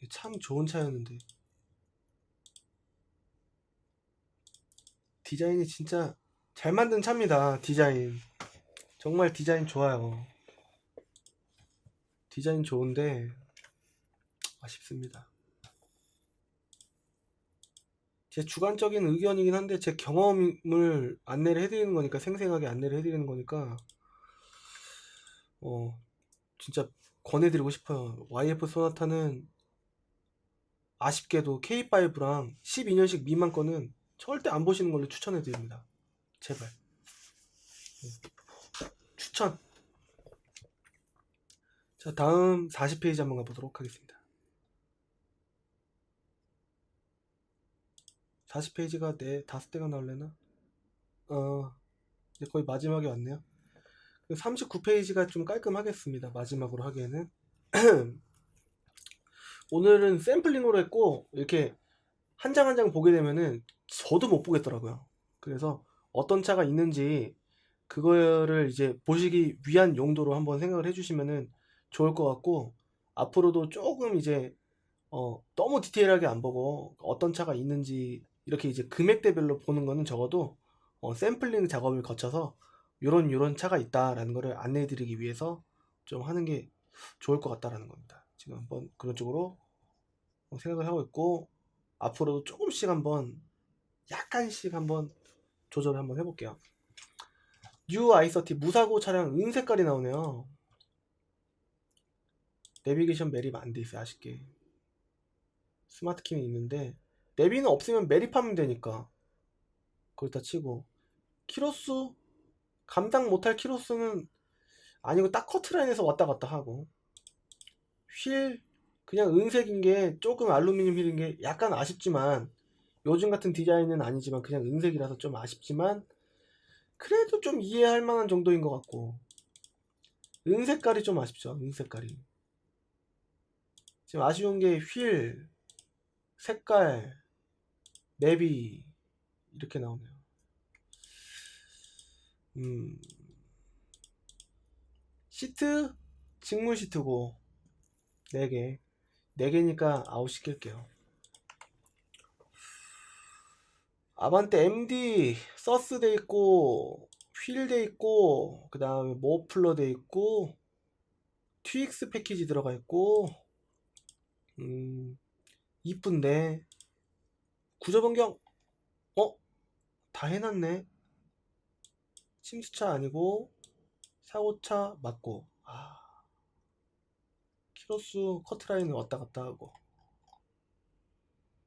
[SPEAKER 1] 참 좋은 차였는데 디자인이 진짜 잘 만든 차입니다. 디자인 정말 디자인 좋아요. 디자인 좋은데 아쉽습니다. 제 주관적인 의견이긴 한데 제 경험을 안내를 해드리는 거니까, 생생하게 안내를 해드리는 거니까 진짜 권해드리고 싶어요. YF 소나타는 아쉽게도 K5랑 12년식 미만 거는 절대 안 보시는 걸로 추천해드립니다. 제발 추천. 자, 다음 40페이지 한번 가보도록 하겠습니다. 40페이지가 네 5대가 나올래나? 이제 거의 마지막에 왔네요. 39페이지가 좀 깔끔하겠습니다. 마지막으로 하기에는 오늘은 샘플링으로 했고, 이렇게 한 장 한 장 보게 되면은 저도 못 보겠더라고요. 그래서 어떤 차가 있는지 그거를 이제 보시기 위한 용도로 한번 생각을 해주시면은 좋을 것 같고, 앞으로도 조금 이제 너무 디테일하게 안 보고 어떤 차가 있는지 이렇게 이제 금액대별로 보는 거는 적어도 샘플링 작업을 거쳐서 요런 차가 있다라는 거를 안내해 드리기 위해서 좀 하는 게 좋을 것 같다라는 겁니다. 지금 한번 그런 쪽으로 생각을 하고 있고, 앞으로도 조금씩 한번 약간씩 한번 조절을 한번 해볼게요. 뉴 i30 무사고 차량 은색깔이 나오네요. 내비게이션 매립 안 돼 있어요. 아쉽게. 스마트키는 있는데 내비는 없으면 매립하면 되니까 그렇다 치고, 키로수 감당 못할 키로수는 아니고 딱 커트라인에서 왔다 갔다 하고, 휠 그냥 은색인 게 조금 알루미늄 휠인 게 약간 아쉽지만, 요즘 같은 디자인은 아니지만 그냥 은색이라서 좀 아쉽지만 그래도 좀 이해할 만한 정도인 것 같고, 은색깔이 좀 아쉽죠. 은색깔이 지금 아쉬운 게 휠 색깔 내비 이렇게 나오네요. 시트 직물 시트고 4개 4개니까 아웃 시킬게요. 아반떼 MD 서스 돼 있고 휠 돼 있고, 그 다음에 머플러 돼 있고 TX 패키지 들어가 있고, 이쁜데 구조 변경 다 해놨네. 침수차 아니고 사고차 맞고, 키로수 커트라인을 왔다 갔다 하고,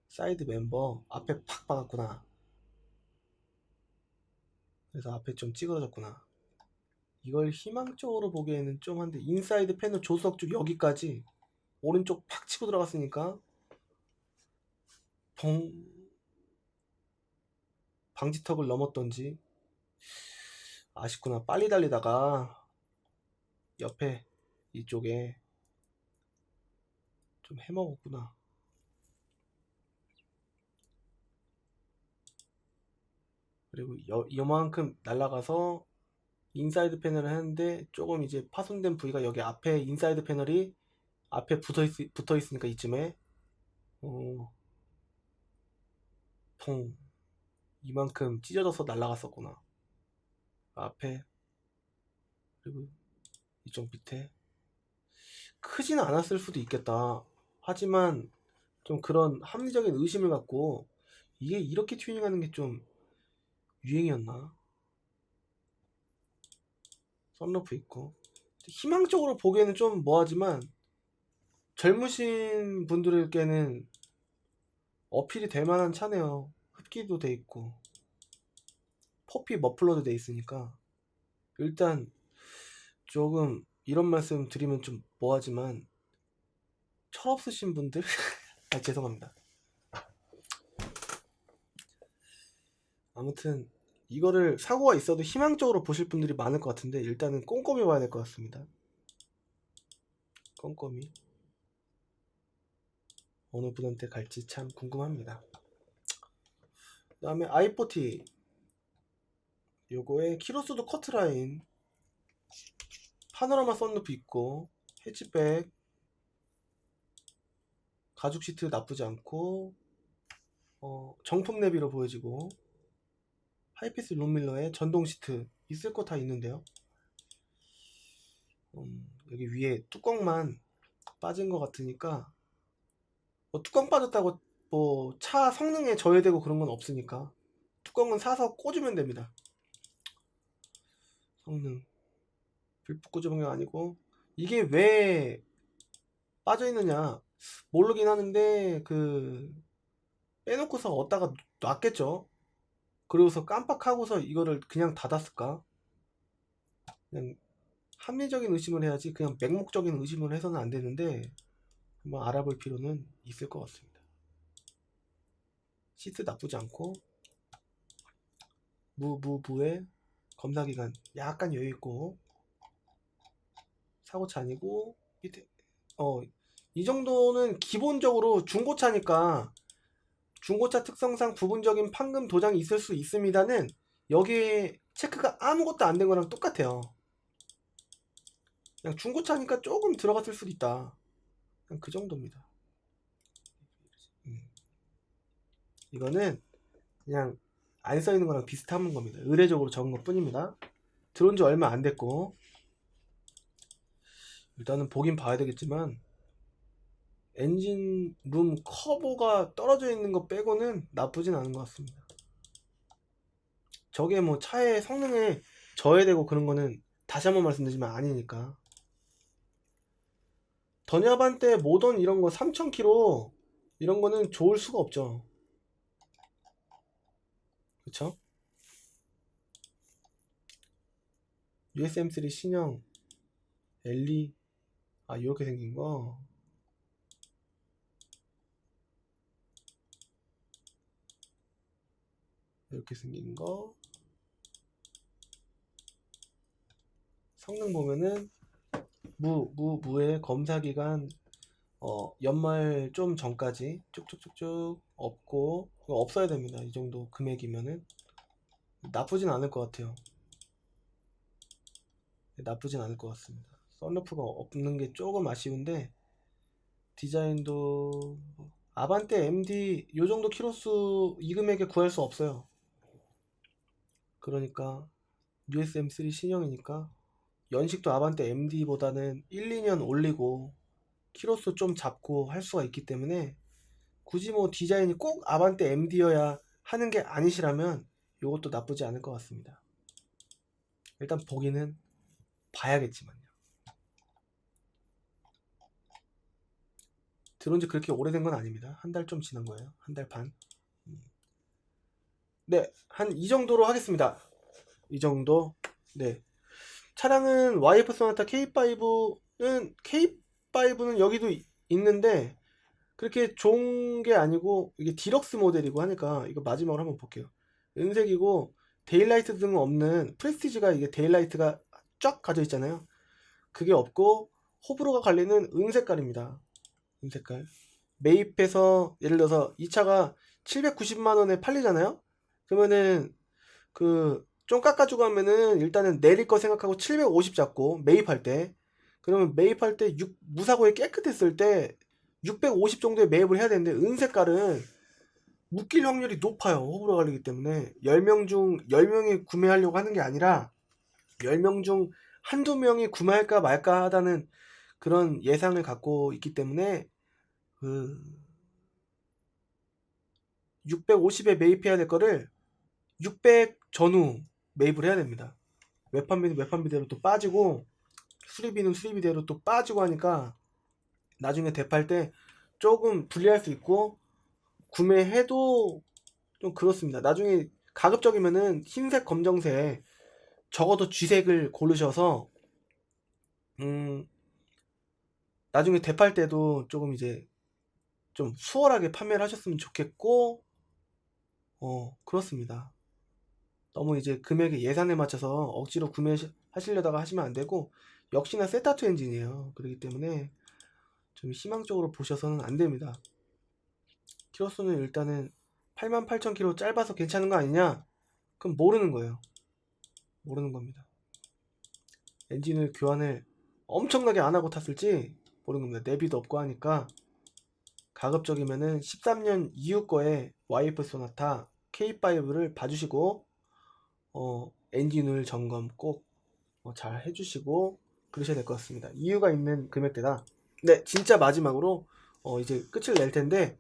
[SPEAKER 1] 사이드 멤버 앞에 팍 박았구나. 그래서 앞에 좀 찌그러졌구나. 이걸 희망적으로 보기에는 좀 한데, 인사이드 패널 조수석 쪽 여기까지 오른쪽 팍 치고 들어갔으니까 방지턱을 넘었던지 아쉽구나. 빨리 달리다가 옆에 이쪽에 좀 해먹었구나. 그리고 요만큼 날아가서 인사이드 패널을 했는데 조금 이제 파손된 부위가 여기 앞에, 인사이드 패널이 앞에 붙어 있으니까 이쯤에 통 이만큼 찢어져서 날아갔었구나. 앞에 그리고 이쪽 밑에 크지는 않았을 수도 있겠다. 하지만 좀 그런 합리적인 의심을 갖고 이게 이렇게 튜닝하는 게 좀 유행이었나? 썬루프 있고 희망적으로 보기에는 좀 뭐하지만 젊으신 분들에게는 어필이 될 만한 차네요. 흡기도 돼 있고 퍼피 머플러도 돼 있으니까 일단 조금 이런 말씀 드리면 좀 뭐하지만 철없으신 분들 아 죄송합니다. 아무튼 이거를 사고가 있어도 희망적으로 보실 분들이 많을 것 같은데 일단은 꼼꼼히 봐야 될 것 같습니다. 꼼꼼히 어느 분한테 갈지 참 궁금합니다. 그 다음에 i40 요거에 키로수도 커트라인 파노라마 썬루프 있고 해치백 가죽 시트 나쁘지 않고 정품 내비로 보여지고 하이패스 룸밀러에 전동 시트 있을 거 다 있는데요. 여기 위에 뚜껑만 빠진 것 같으니까 뭐 뚜껑 빠졌다고 뭐 차 성능에 저해되고 그런 건 없으니까 뚜껑은 사서 꽂으면 됩니다. 성능 불붙 꽂은 게 아니고 이게 왜 빠져 있느냐 모르긴 하는데 그 빼놓고서 얻다가 놨겠죠. 그러고서 깜빡하고서 이거를 그냥 닫았을까? 그냥 합리적인 의심을 해야지 그냥 맹목적인 의심을 해서는 안 되는데 한번 알아볼 필요는 있을 것 같습니다. 시트 나쁘지 않고 무에 검사기간 약간 여유있고 사고차 아니고 밑에 이 정도는 기본적으로 중고차니까 중고차 특성상 부분적인 판금 도장이 있을 수 있습니다는 여기에 체크가 아무것도 안 된 거랑 똑같아요. 그냥 중고차니까 조금 들어갔을 수도 있다. 그냥 그 정도입니다. 이거는 그냥 안 써있는 거랑 비슷한 겁니다. 의례적으로 적은 것 뿐입니다. 들어온 지 얼마 안 됐고 일단은 보긴 봐야 되겠지만 엔진 룸 커버가 떨어져 있는 거 빼고는 나쁘진 않은 것 같습니다. 저게 뭐 차의 성능에 저해되고 그런 거는 다시 한번 말씀드리지만 아니니까. 더냐반대 모던 이런 거 3000km 이런 거는 좋을 수가 없죠. 그쵸? USM3 신형 엘리 이렇게 생긴 거 이렇게 생긴 거 성능 보면은 무의 검사기간 연말 좀 전까지 쭉쭉쭉쭉 없고 없어야 됩니다. 이 정도 금액이면은 나쁘진 않을 것 같아요. 나쁘진 않을 것 같습니다. 썬루프가 없는 게 조금 아쉬운데 디자인도 아반떼 MD 요 정도 키로수 이 금액에 구할 수 없어요. 그러니까 USM3 신형이니까 연식도 아반떼 MD보다는 1, 2년 올리고 키로수 좀 잡고 할 수가 있기 때문에 굳이 뭐 디자인이 꼭 아반떼 MD여야 하는 게 아니시라면 이것도 나쁘지 않을 것 같습니다. 일단 보기는 봐야겠지만요. 들어온 지 그렇게 오래된 건 아닙니다. 한 달 좀 지난 거예요. 한 달 반. 네, 한 이 정도로 하겠습니다. 이 정도. 네. 차량은 YF 소나타 K5는 여기도 있는데 그렇게 좋은 게 아니고 이게 디럭스 모델이고 하니까 이거 마지막으로 한번 볼게요. 은색이고 데일라이트 등 없는 프레스티지가 이게 데일라이트가 쫙 가져 있잖아요. 그게 없고 호불호가 갈리는 은색깔입니다. 은색깔. 매입해서 예를 들어서 이 차가 790만원에 팔리잖아요. 그러면은 그 좀 깎아주고 하면은 일단은 내릴 거 생각하고 750 잡고 매입할 때 그러면 매입할 때 무사고에 깨끗했을 때 650 정도에 매입을 해야 되는데 은색깔은 묶일 확률이 높아요. 호불호 갈리기 때문에 10명 중 10명이 구매하려고 하는 게 아니라 10명 중 한두 명이 구매할까 말까 하다는 그런 예상을 갖고 있기 때문에 그 650에 매입해야 될 거를 600 전후 매입을 해야 됩니다. 외판비는 외판비대로 또 빠지고 수리비는 수리비대로 또 빠지고 하니까 나중에 대팔 때 조금 불리할 수 있고 구매해도 좀 그렇습니다. 나중에 가급적이면은 흰색 검정색 적어도 쥐색을 고르셔서 나중에 대팔 때도 조금 이제 좀 수월하게 판매를 하셨으면 좋겠고 그렇습니다. 너무 이제 금액의 예산에 맞춰서 억지로 구매하시려다가 하시면 안 되고 역시나 세타2 엔진이에요. 그렇기 때문에 좀 희망적으로 보셔서는 안 됩니다. 키로수는 일단은 88,000km 짧아서 괜찮은 거 아니냐? 그럼 모르는 거예요. 모르는 겁니다. 엔진을 교환을 엄청나게 안 하고 탔을지 모르는 겁니다. 내비도 없고 하니까 가급적이면은 13년 이후 거에 YF 소나타 K5를 봐주시고 엔진오일 점검 꼭 잘 해주시고 그러셔야 될 것 같습니다. 이유가 있는 금액대다. 네, 진짜 마지막으로 이제 끝을 낼 텐데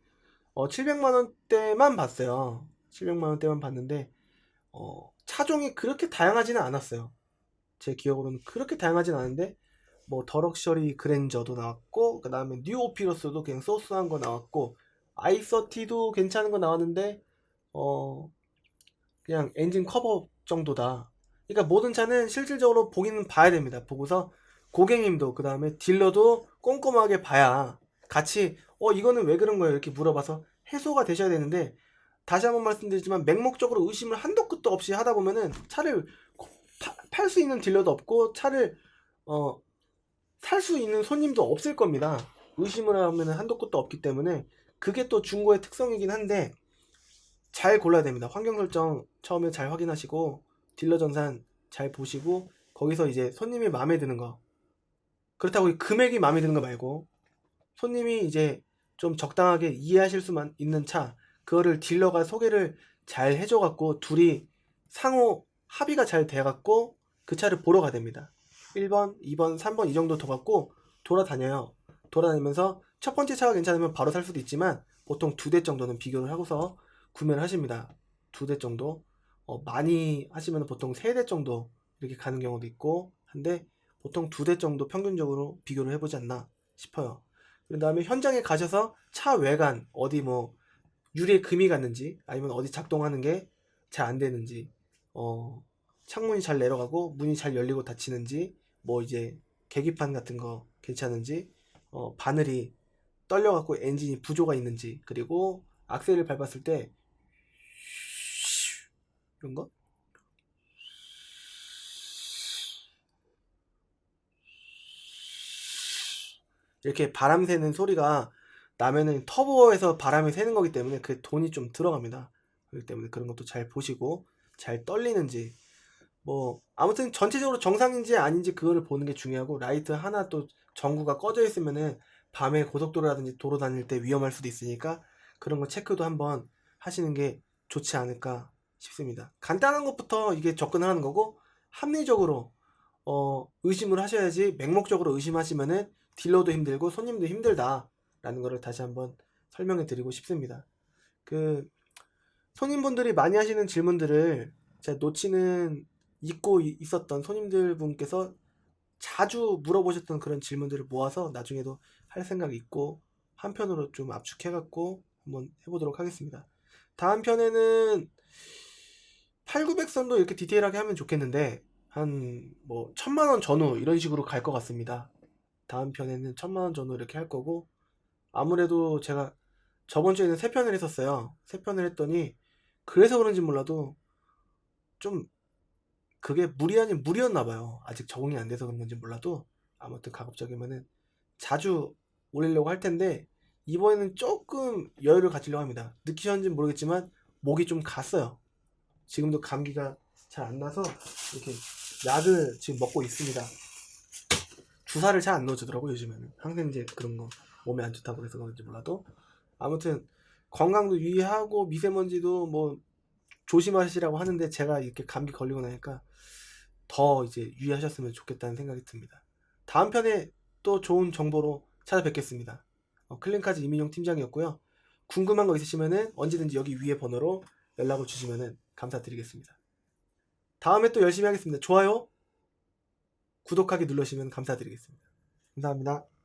[SPEAKER 1] 700만 원대만 봤어요. 700만 원대만 봤는데 차종이 그렇게 다양하지는 않았어요. 제 기억으로는 그렇게 다양하진 않은데 뭐 더럭셔리 그랜저도 나왔고 그 다음에 뉴 오피러스도 그냥 소스한 거 나왔고 i30도 괜찮은 거 나왔는데 그냥 엔진 커버 정도다. 그러니까 모든 차는 실질적으로 보기는 봐야 됩니다. 보고서 고객님도 그 다음에 딜러도 꼼꼼하게 봐야 같이 이거는 왜 그런 거예요 이렇게 물어봐서 해소가 되셔야 되는데 다시 한번 말씀드리지만 맹목적으로 의심을 한도 끝도 없이 하다 보면은 차를 팔 수 있는 딜러도 없고 차를 살 수 있는 손님도 없을 겁니다. 의심을 하면 한도 끝도 없기 때문에 그게 또 중고의 특성이긴 한데 잘 골라야 됩니다. 환경 설정 처음에 잘 확인하시고 딜러 전산 잘 보시고 거기서 이제 손님이 마음에 드는 거 그렇다고 금액이 마음에 드는 거 말고 손님이 이제 좀 적당하게 이해하실 수만 있는 차 그거를 딜러가 소개를 잘 해줘갖고 둘이 상호 합의가 잘 돼갖고 그 차를 보러 가야 됩니다. 1번, 2번, 3번 이 정도 더 갖고 돌아다녀요. 돌아다니면서 첫 번째 차가 괜찮으면 바로 살 수도 있지만 보통 2대 정도는 비교를 하고서 구매를 하십니다. 2대 정도 많이 하시면 보통 3대 정도 이렇게 가는 경우도 있고 한데 보통 2대 정도 평균적으로 비교를 해보지 않나 싶어요. 그 다음에 현장에 가셔서 차 외관 어디 뭐 유리에 금이 갔는지 아니면 어디 작동하는 게 잘 안 되는지 창문이 잘 내려가고 문이 잘 열리고 닫히는지 뭐 이제 계기판 같은 거 괜찮은지 바늘이 떨려갖고 엔진이 부조가 있는지 그리고 악셀을 밟았을 때 이런 거 이렇게 바람 새는 소리가 나면은 터보에서 바람이 새는 거기 때문에 그 돈이 좀 들어갑니다. 그렇기 때문에 그런 것도 잘 보시고 잘 떨리는지 뭐 아무튼 전체적으로 정상인지 아닌지 그거를 보는 게 중요하고 라이트 하나 또 전구가 꺼져 있으면은 밤에 고속도로라든지 도로 다닐 때 위험할 수도 있으니까 그런 거 체크도 한번 하시는 게 좋지 않을까 싶습니다. 간단한 것부터 이게 접근을 하는 거고 합리적으로 의심을 하셔야지 맹목적으로 의심하시면은 딜러도 힘들고 손님도 힘들다라는 거를 다시 한번 설명해 드리고 싶습니다. 그 손님분들이 많이 하시는 질문들을 제가 놓치는 잊고 있었던 손님들 분께서 자주 물어보셨던 그런 질문들을 모아서 나중에도 할 생각이 있고 한편으로 좀 압축해 갖고 한번 해보도록 하겠습니다. 다음 편에는 8,900선도 이렇게 디테일하게 하면 좋겠는데 한 뭐 1,000만원 전후 이런 식으로 갈 것 같습니다. 다음 편에는 1,000만원 전후 이렇게 할 거고 아무래도 제가 저번 주에는 3편을 했었어요. 3편을 했더니 그래서 그런지 몰라도 좀 그게 무리 아닌 무리였나 봐요. 아직 적응이 안 돼서 그런 건지 몰라도 아무튼 가급적이면은 자주 올리려고 할 텐데 이번에는 조금 여유를 가지려고 합니다. 느끼셨는지 모르겠지만 목이 좀 갔어요. 지금도 감기가 잘 안 나서 이렇게 약을 지금 먹고 있습니다. 주사를 잘 안 넣어주더라고 요즘에는. 항생제 그런 거 몸에 안 좋다고 그래서 그런지 몰라도 아무튼 건강도 유의하고 미세먼지도 뭐 조심하시라고 하는데 제가 이렇게 감기 걸리고 나니까 더 이제 유의하셨으면 좋겠다는 생각이 듭니다. 다음 편에 또 좋은 정보로 찾아뵙겠습니다. 클린카즈 이민용 팀장이었고요. 궁금한 거 있으시면은 언제든지 여기 위에 번호로 연락을 주시면은 감사드리겠습니다. 다음에 또 열심히 하겠습니다. 좋아요, 구독하기 눌러주시면 감사드리겠습니다. 감사합니다.